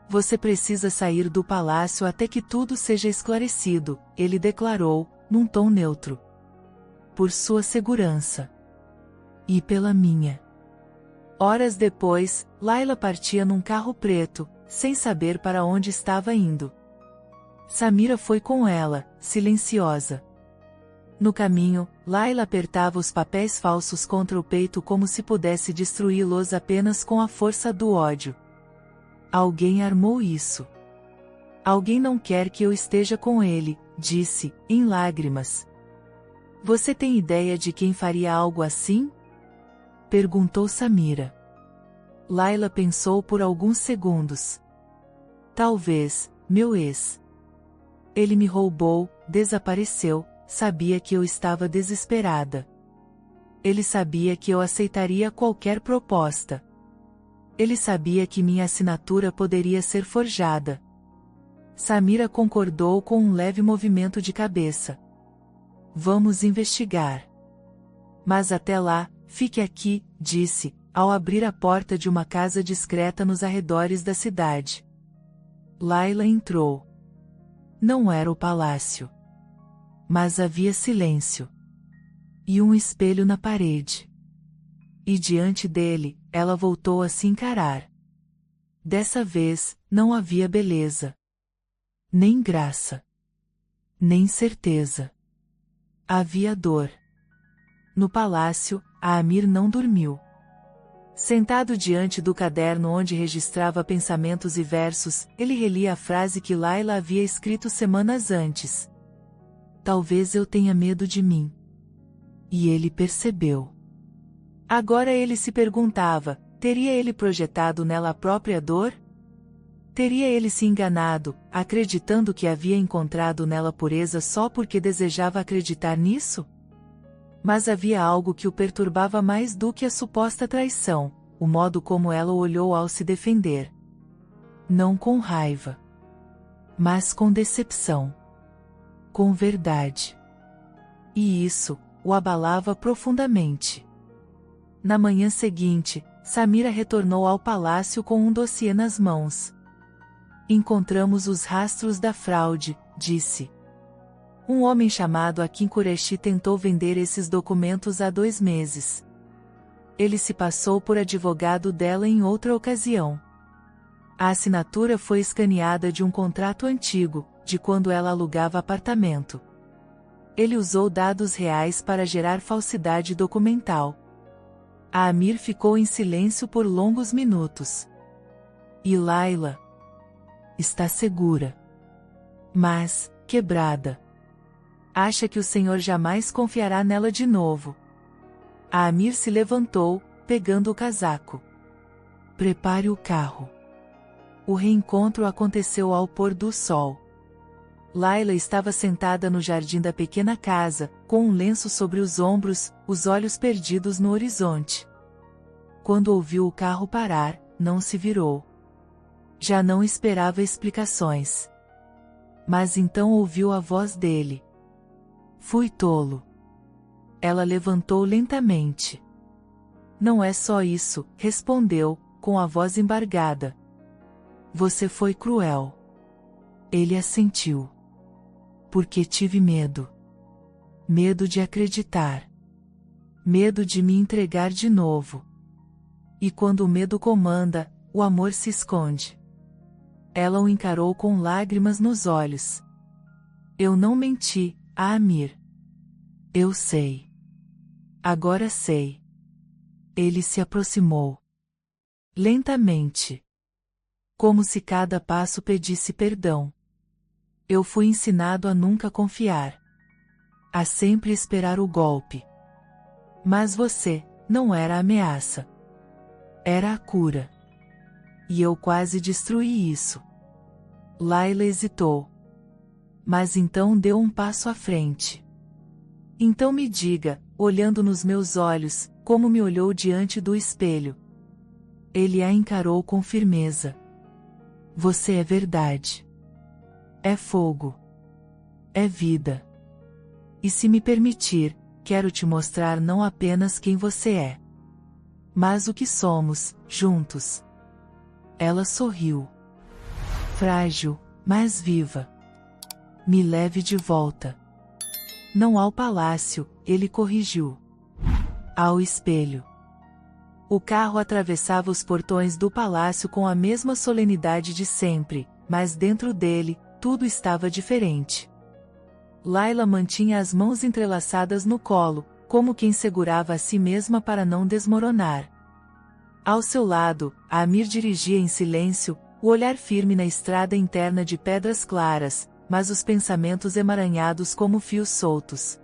Você precisa sair do palácio até que tudo seja esclarecido, ele declarou, num tom neutro. Por sua segurança. E pela minha. Horas depois, Layla partia num carro preto, sem saber para onde estava indo. Samira foi com ela, silenciosa. No caminho, Layla apertava os papéis falsos contra o peito como se pudesse destruí-los apenas com a força do ódio. Alguém armou isso. Alguém não quer que eu esteja com ele, disse, em lágrimas. Você tem ideia de quem faria algo assim? Perguntou Samira. Layla pensou por alguns segundos. Talvez, meu ex. Ele me roubou, desapareceu. Sabia que eu estava desesperada. Ele sabia que eu aceitaria qualquer proposta. Ele sabia que minha assinatura poderia ser forjada. Samira concordou com um leve movimento de cabeça. Vamos investigar. Mas até lá, fique aqui, disse, ao abrir a porta de uma casa discreta nos arredores da cidade. Layla entrou. Não era o palácio. Mas havia silêncio. E um espelho na parede. E diante dele, ela voltou a se encarar. Dessa vez, não havia beleza. Nem graça. Nem certeza. Havia dor. No palácio, a Amir não dormiu. Sentado diante do caderno onde registrava pensamentos e versos, ele relia a frase que Layla havia escrito semanas antes. Talvez eu tenha medo de mim. E ele percebeu. Agora ele se perguntava, teria ele projetado nela a própria dor? Teria ele se enganado, acreditando que havia encontrado nela pureza só porque desejava acreditar nisso? Mas havia algo que o perturbava mais do que a suposta traição, o modo como ela o olhou ao se defender. Não com raiva. Mas com decepção. Com verdade. E isso o abalava profundamente. Na manhã seguinte, Samira retornou ao palácio com um dossiê nas mãos. Encontramos os rastros da fraude, disse. Um homem chamado Akin Qureshi tentou vender esses documentos há 2 meses. Ele se passou por advogado dela em outra ocasião. A assinatura foi escaneada de um contrato antigo, de quando ela alugava apartamento. Ele usou dados reais para gerar falsidade documental. A Amir ficou em silêncio por longos minutos. E Layla? Está segura. Mas, quebrada. Acha que o Senhor jamais confiará nela de novo. A Amir se levantou, pegando o casaco. Prepare o carro. O reencontro aconteceu ao pôr do sol. Layla estava sentada no jardim da pequena casa, com um lenço sobre os ombros, os olhos perdidos no horizonte. Quando ouviu o carro parar, não se virou. Já não esperava explicações. Mas então ouviu a voz dele. Fui tolo. Ela levantou lentamente. Não é só isso, respondeu, com a voz embargada. Você foi cruel. Ele assentiu. Porque tive medo. Medo de acreditar. Medo de me entregar de novo. E quando o medo comanda, o amor se esconde. Ela o encarou com lágrimas nos olhos. Eu não menti, Amir. Eu sei. Agora sei. Ele se aproximou. Lentamente. Como se cada passo pedisse perdão. Eu fui ensinado a nunca confiar. A sempre esperar o golpe. Mas você, não era a ameaça. Era a cura. E eu quase destruí isso. Layla hesitou. Mas então deu um passo à frente. Então me diga, olhando nos meus olhos, como me olhou diante do espelho. Ele a encarou com firmeza. Você é verdade. É fogo. É vida. E se me permitir, quero te mostrar não apenas quem você é, mas o que somos, juntos. Ela sorriu. Frágil, mas viva. Me leve de volta. Não ao palácio, ele corrigiu. Ao espelho. O carro atravessava os portões do palácio com a mesma solenidade de sempre, mas dentro dele, tudo estava diferente. Layla mantinha as mãos entrelaçadas no colo, como quem segurava a si mesma para não desmoronar. Ao seu lado, Amir dirigia em silêncio, o olhar firme na estrada interna de pedras claras, mas os pensamentos emaranhados como fios soltos.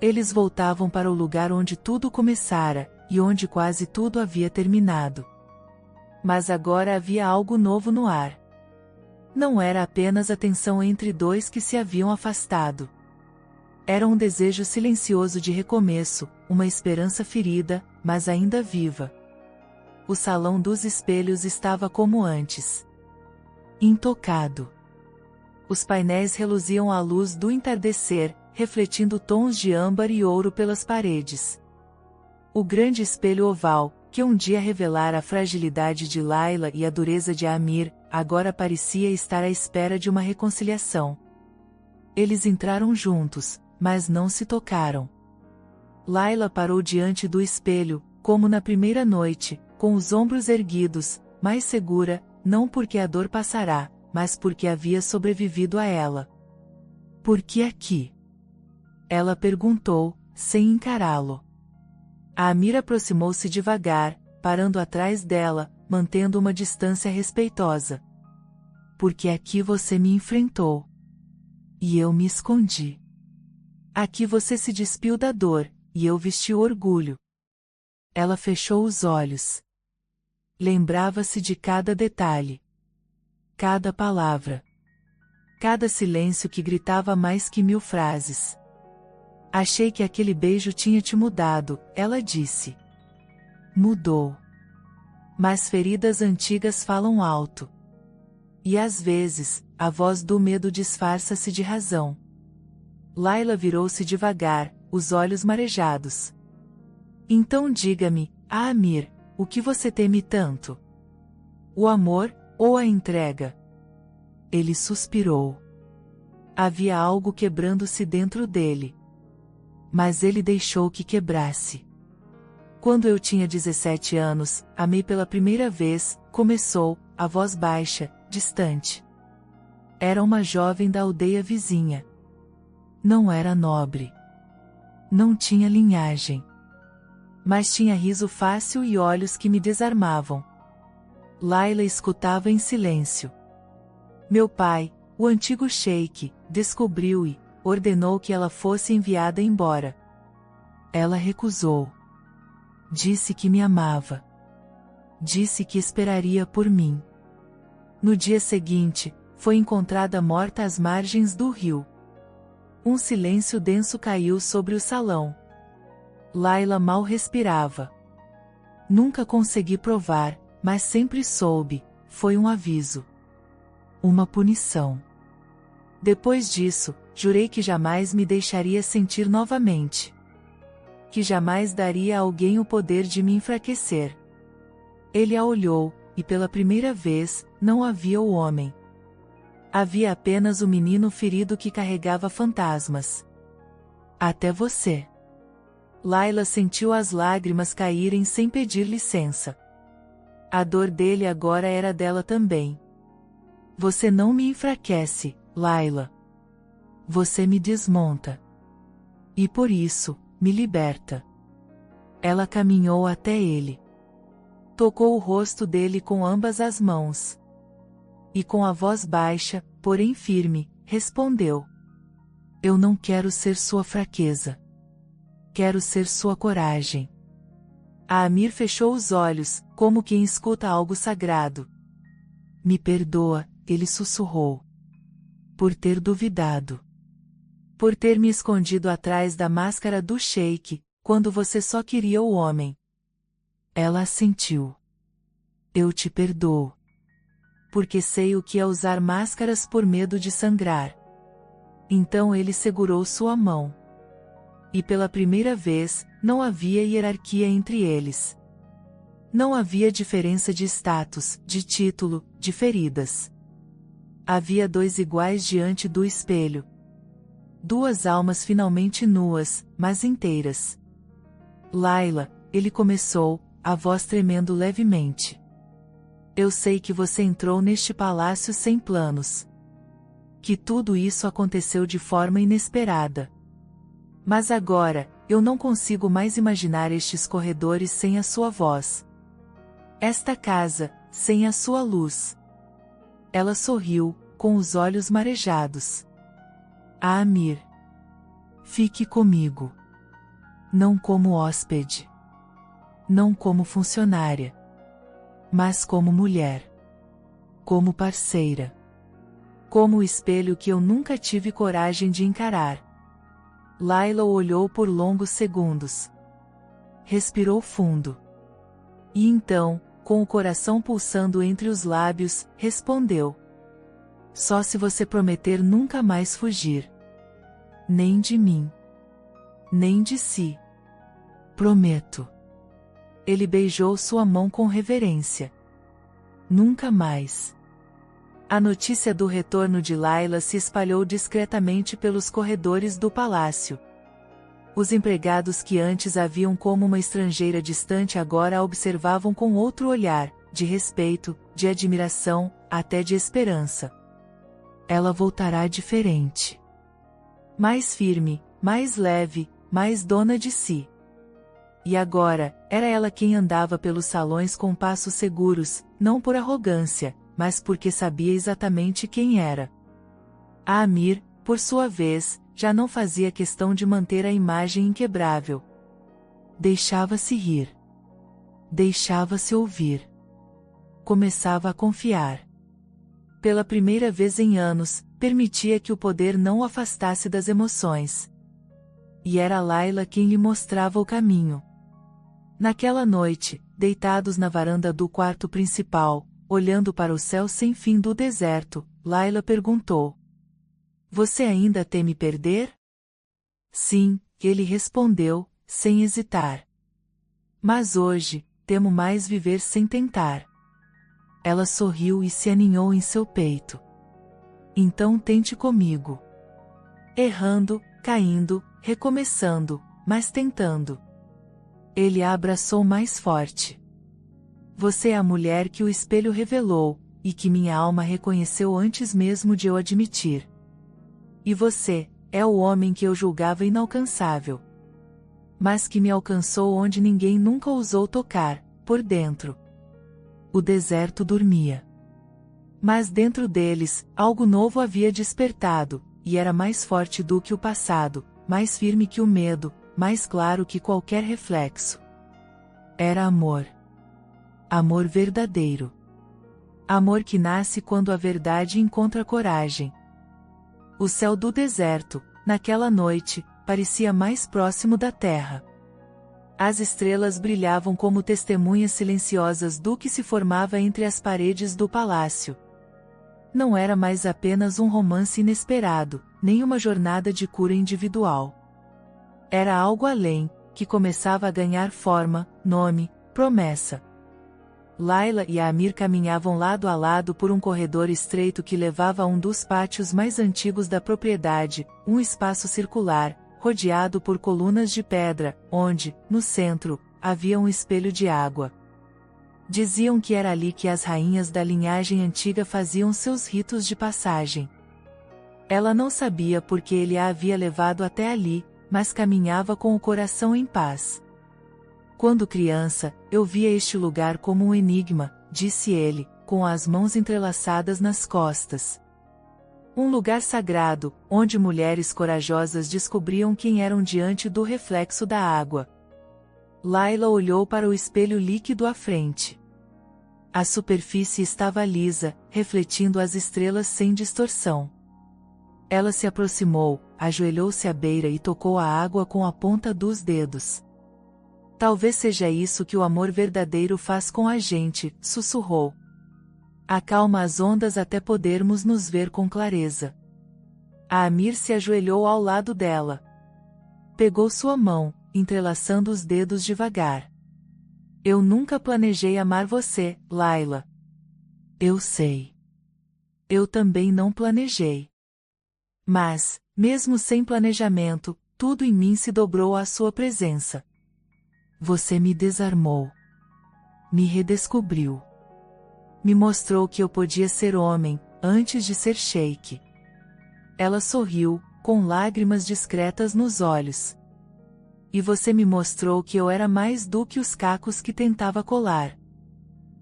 Eles voltavam para o lugar onde tudo começara, e onde quase tudo havia terminado. Mas agora havia algo novo no ar. Não era apenas a tensão entre dois que se haviam afastado. Era um desejo silencioso de recomeço, uma esperança ferida, mas ainda viva. O salão dos espelhos estava como antes. Intocado. Os painéis reluziam à luz do entardecer, refletindo tons de âmbar e ouro pelas paredes. O grande espelho oval, que um dia revelara a fragilidade de Layla e a dureza de Amir, agora parecia estar à espera de uma reconciliação. Eles entraram juntos, mas não se tocaram. Layla parou diante do espelho, como na primeira noite, com os ombros erguidos, mais segura, não porque a dor passará, mas porque havia sobrevivido a ela. Por que aqui? Ela perguntou, sem encará-lo. A Amir aproximou-se devagar, parando atrás dela, mantendo uma distância respeitosa. Porque aqui você me enfrentou. E eu me escondi. Aqui você se despiu da dor, e eu vesti o orgulho. Ela fechou os olhos. Lembrava-se de cada detalhe. Cada palavra. Cada silêncio que gritava mais que 1000 frases. Achei que aquele beijo tinha te mudado, ela disse. Mudou. Mas feridas antigas falam alto. E às vezes, a voz do medo disfarça-se de razão. Layla virou-se devagar, os olhos marejados. Então diga-me, Amir, o que você teme tanto? O amor, ou a entrega? Ele suspirou. Havia algo quebrando-se dentro dele. Mas ele deixou que quebrasse. Quando eu tinha 17 anos, amei pela primeira vez, começou, a voz baixa, distante. Era uma jovem da aldeia vizinha. Não era nobre. Não tinha linhagem. Mas tinha riso fácil e olhos que me desarmavam. Layla escutava em silêncio. Meu pai, o antigo sheik, descobriu e, ordenou que ela fosse enviada embora. Ela recusou. Disse que me amava. Disse que esperaria por mim. No dia seguinte, foi encontrada morta às margens do rio. Um silêncio denso caiu sobre o salão. Layla mal respirava. Nunca consegui provar, mas sempre soube, foi um aviso. Uma punição. Depois disso, jurei que jamais me deixaria sentir novamente. Que jamais daria a alguém o poder de me enfraquecer. Ele a olhou, e pela primeira vez, não havia o homem. Havia apenas o menino ferido que carregava fantasmas. Até você. Layla sentiu as lágrimas caírem sem pedir licença. A dor dele agora era dela também. Você não me enfraquece, Layla. Você me desmonta. E por isso, me liberta. Ela caminhou até ele. Tocou o rosto dele com ambas as mãos. E com a voz baixa, porém firme, respondeu: Eu não quero ser sua fraqueza. Quero ser sua coragem. Amir fechou os olhos, como quem escuta algo sagrado. Me perdoa, ele sussurrou. Por ter duvidado. Por ter me escondido atrás da máscara do sheik, quando você só queria o homem. Ela assentiu. Eu te perdoo. Porque sei o que é usar máscaras por medo de sangrar. Então ele segurou sua mão. E pela primeira vez, não havia hierarquia entre eles. Não havia diferença de status, de título, de feridas. Havia dois iguais diante do espelho. Duas almas finalmente nuas, mas inteiras. Layla, ele começou, a voz tremendo levemente. Eu sei que você entrou neste palácio sem planos. Que tudo isso aconteceu de forma inesperada. Mas agora, eu não consigo mais imaginar estes corredores sem a sua voz. Esta casa, sem a sua luz. Ela sorriu, com os olhos marejados. Amir. Fique comigo. Não como hóspede. Não como funcionária. Mas como mulher. Como parceira. Como o espelho que eu nunca tive coragem de encarar. Layla o olhou por longos segundos. Respirou fundo. E então, com o coração pulsando entre os lábios, respondeu: Só se você prometer nunca mais fugir. Nem de mim. Nem de si. Prometo. Ele beijou sua mão com reverência. Nunca mais. A notícia do retorno de Layla se espalhou discretamente pelos corredores do palácio. Os empregados que antes a viam como uma estrangeira distante agora a observavam com outro olhar, de respeito, de admiração, até de esperança. Ela voltará diferente. Mais firme, mais leve, mais dona de si. E agora, era ela quem andava pelos salões com passos seguros, não por arrogância, mas porque sabia exatamente quem era. Amir, por sua vez, já não fazia questão de manter a imagem inquebrável. Deixava-se rir. Deixava-se ouvir. Começava a confiar. Pela primeira vez em anos, permitia que o poder não o afastasse das emoções. E era Layla quem lhe mostrava o caminho. Naquela noite, deitados na varanda do quarto principal, olhando para o céu sem fim do deserto, Layla perguntou: Você ainda teme perder? Sim, ele respondeu, sem hesitar. Mas hoje, temo mais viver sem tentar. Ela sorriu e se aninhou em seu peito. Então tente comigo. Errando, caindo, recomeçando, mas tentando. Ele a abraçou mais forte. Você é a mulher que o espelho revelou, e que minha alma reconheceu antes mesmo de eu admitir. E você, é o homem que eu julgava inalcançável. Mas que me alcançou onde ninguém nunca ousou tocar, por dentro. O deserto dormia. Mas dentro deles, algo novo havia despertado, e era mais forte do que o passado, mais firme que o medo, mais claro que qualquer reflexo. Era amor. Amor verdadeiro. Amor que nasce quando a verdade encontra coragem. O céu do deserto, naquela noite, parecia mais próximo da terra. As estrelas brilhavam como testemunhas silenciosas do que se formava entre as paredes do palácio. Não era mais apenas um romance inesperado, nem uma jornada de cura individual. Era algo além, que começava a ganhar forma, nome, promessa. Layla e Amir caminhavam lado a lado por um corredor estreito que levava a um dos pátios mais antigos da propriedade, um espaço circular, rodeado por colunas de pedra, onde, no centro, havia um espelho de água. Diziam que era ali que as rainhas da linhagem antiga faziam seus ritos de passagem. Ela não sabia por que ele a havia levado até ali, mas caminhava com o coração em paz. Quando criança, eu via este lugar como um enigma, disse ele, com as mãos entrelaçadas nas costas. Um lugar sagrado, onde mulheres corajosas descobriam quem eram diante do reflexo da água. Layla olhou para o espelho líquido à frente. A superfície estava lisa, refletindo as estrelas sem distorção. Ela se aproximou, ajoelhou-se à beira e tocou a água com a ponta dos dedos. Talvez seja isso que o amor verdadeiro faz com a gente, sussurrou. Acalma as ondas até podermos nos ver com clareza. A Amir se ajoelhou ao lado dela. Pegou sua mão, entrelaçando os dedos devagar. Eu nunca planejei amar você, Layla. Eu sei. Eu também não planejei. Mas, mesmo sem planejamento, tudo em mim se dobrou à sua presença. Você me desarmou. Me redescobriu. Me mostrou que eu podia ser homem, antes de ser sheik. Ela sorriu, com lágrimas discretas nos olhos. E você me mostrou que eu era mais do que os cacos que tentava colar.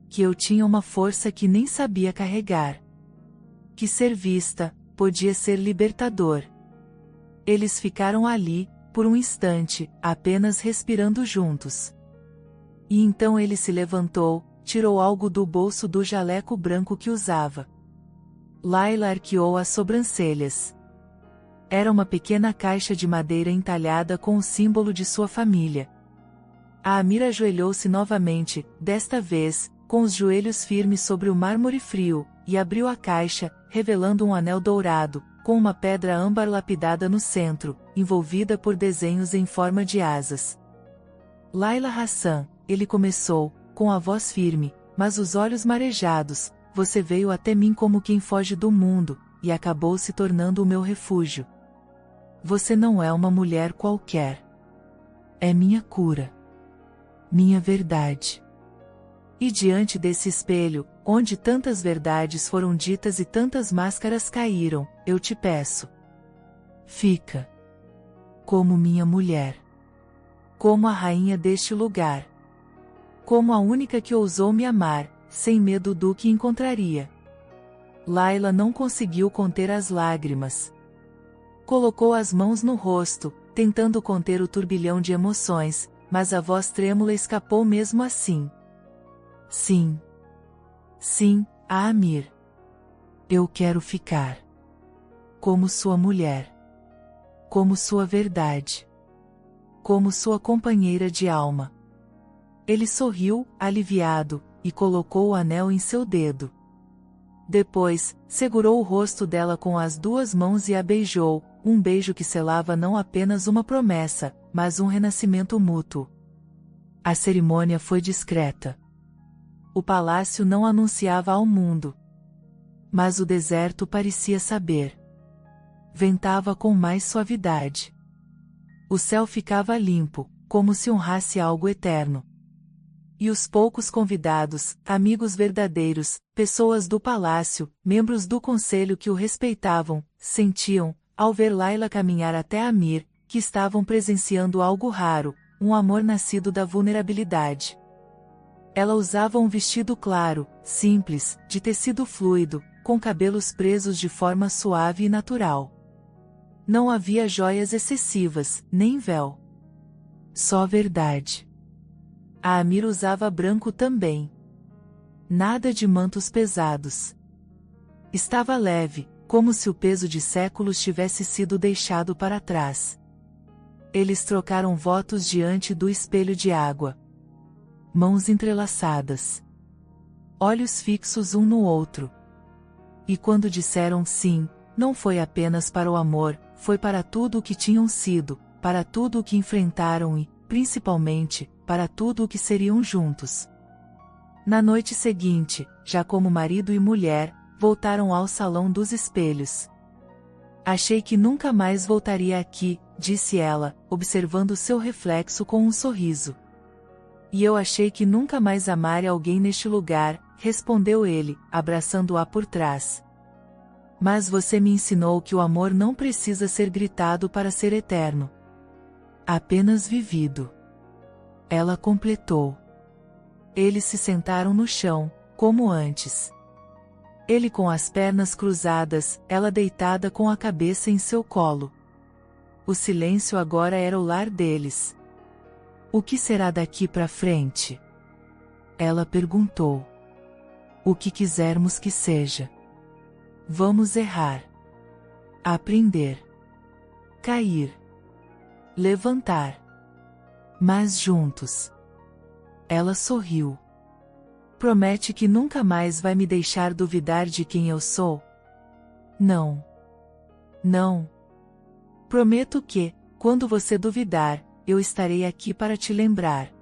Que eu tinha uma força que nem sabia carregar. Que ser vista, podia ser libertador. Eles ficaram ali, por um instante, apenas respirando juntos. E então ele se levantou, tirou algo do bolso do jaleco branco que usava. Layla arqueou as sobrancelhas. Era uma pequena caixa de madeira entalhada com o símbolo de sua família. A Amir ajoelhou-se novamente, desta vez, com os joelhos firmes sobre o mármore frio, e abriu a caixa, revelando um anel dourado, com uma pedra âmbar lapidada no centro, envolvida por desenhos em forma de asas. Layla Hassan, ele começou, com a voz firme, mas os olhos marejados, você veio até mim como quem foge do mundo, e acabou se tornando o meu refúgio. Você não é uma mulher qualquer. É minha cura. Minha verdade. E diante desse espelho, onde tantas verdades foram ditas e tantas máscaras caíram, eu te peço. Fica. Como minha mulher. Como a rainha deste lugar. Como a única que ousou me amar, sem medo do que encontraria. Layla não conseguiu conter as lágrimas. Colocou as mãos no rosto, tentando conter o turbilhão de emoções, mas a voz trêmula escapou mesmo assim. Sim. Sim, a Amir. Eu quero ficar. Como sua mulher. Como sua verdade. Como sua companheira de alma. Ele sorriu, aliviado, e colocou o anel em seu dedo. Depois, segurou o rosto dela com as duas mãos e a beijou, um beijo que selava não apenas uma promessa, mas um renascimento mútuo. A cerimônia foi discreta. O palácio não anunciava ao mundo. Mas o deserto parecia saber. Ventava com mais suavidade. O céu ficava limpo, como se honrasse algo eterno. E os poucos convidados, amigos verdadeiros, pessoas do palácio, membros do conselho que o respeitavam, sentiam, ao ver Layla caminhar até Amir, que estavam presenciando algo raro, um amor nascido da vulnerabilidade. Ela usava um vestido claro, simples, de tecido fluido, com cabelos presos de forma suave e natural. Não havia joias excessivas, nem véu. Só verdade. A Amir usava branco também. Nada de mantos pesados. Estava leve, como se o peso de séculos tivesse sido deixado para trás. Eles trocaram votos diante do espelho de água. Mãos entrelaçadas. Olhos fixos um no outro. E quando disseram sim, não foi apenas para o amor, foi para tudo o que tinham sido, para tudo o que enfrentaram e, principalmente, para tudo o que seriam juntos. Na noite seguinte, já como marido e mulher, voltaram ao salão dos espelhos. Achei que nunca mais voltaria aqui, disse ela, observando seu reflexo com um sorriso. E eu achei que nunca mais amaria alguém neste lugar, respondeu ele, abraçando-a por trás. Mas você me ensinou que o amor não precisa ser gritado para ser eterno. Apenas vivido. Ela completou. Eles se sentaram no chão, como antes. Ele com as pernas cruzadas, ela deitada com a cabeça em seu colo. O silêncio agora era o lar deles. O que será daqui para frente? Ela perguntou. O que quisermos que seja. Vamos errar. Aprender. Cair. Levantar. Mas juntos. Ela sorriu. Promete que nunca mais vai me deixar duvidar de quem eu sou? Não. Não. Prometo que, quando você duvidar, eu estarei aqui para te lembrar.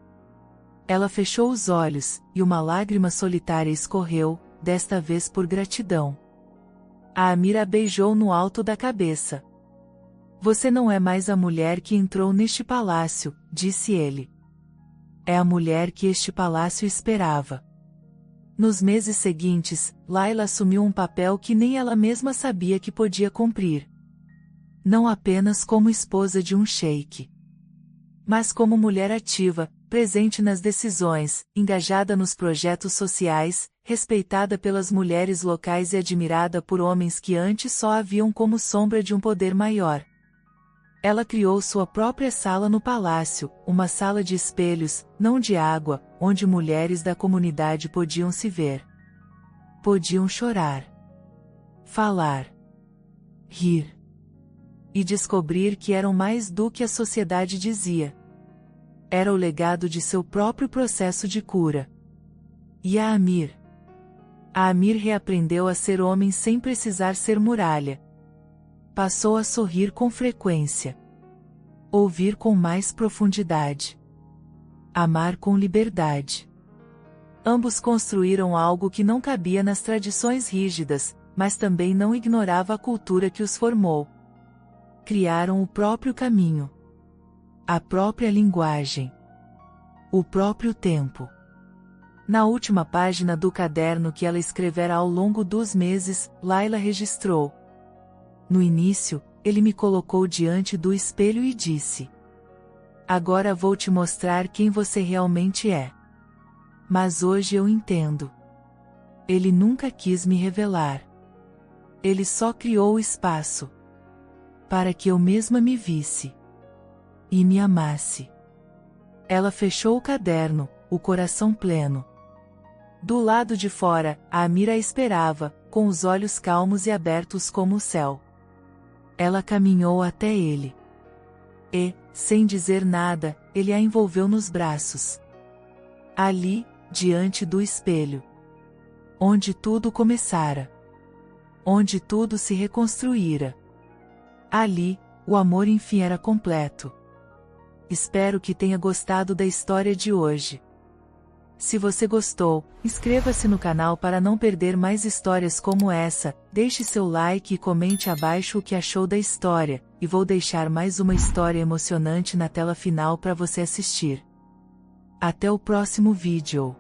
Ela fechou os olhos, e uma lágrima solitária escorreu, desta vez por gratidão. A Amira beijou no alto da cabeça. Você não é mais a mulher que entrou neste palácio, disse ele. É a mulher que este palácio esperava. Nos meses seguintes, Laila assumiu um papel que nem ela mesma sabia que podia cumprir. Não apenas como esposa de um sheik, mas como mulher ativa, presente nas decisões, engajada nos projetos sociais, respeitada pelas mulheres locais e admirada por homens que antes só a viam como sombra de um poder maior. Ela criou sua própria sala no palácio, uma sala de espelhos, não de água, onde mulheres da comunidade podiam se ver. Podiam chorar. Falar. Rir. E descobrir que eram mais do que a sociedade dizia. Era o legado de seu próprio processo de cura. E a Amir? A Amir reaprendeu a ser homem sem precisar ser muralha. Passou a sorrir com frequência. Ouvir com mais profundidade. Amar com liberdade. Ambos construíram algo que não cabia nas tradições rígidas, mas também não ignorava a cultura que os formou. Criaram o próprio caminho. A própria linguagem. O próprio tempo. Na última página do caderno que ela escrevera ao longo dos meses, Laila registrou. No início, ele me colocou diante do espelho e disse: agora vou te mostrar quem você realmente é. Mas hoje eu entendo. Ele nunca quis me revelar. Ele só criou o espaço. Para que eu mesma me visse. E me amasse. Ela fechou o caderno, o coração pleno. Do lado de fora, a Amira esperava, com os olhos calmos e abertos como o céu. Ela caminhou até ele. E, sem dizer nada, ele a envolveu nos braços. Ali, diante do espelho. Onde tudo começara. Onde tudo se reconstruíra. Ali, o amor enfim era completo. Espero que tenha gostado da história de hoje. Se você gostou, inscreva-se no canal para não perder mais histórias como essa, deixe seu like e comente abaixo o que achou da história, e vou deixar mais uma história emocionante na tela final para você assistir. Até o próximo vídeo.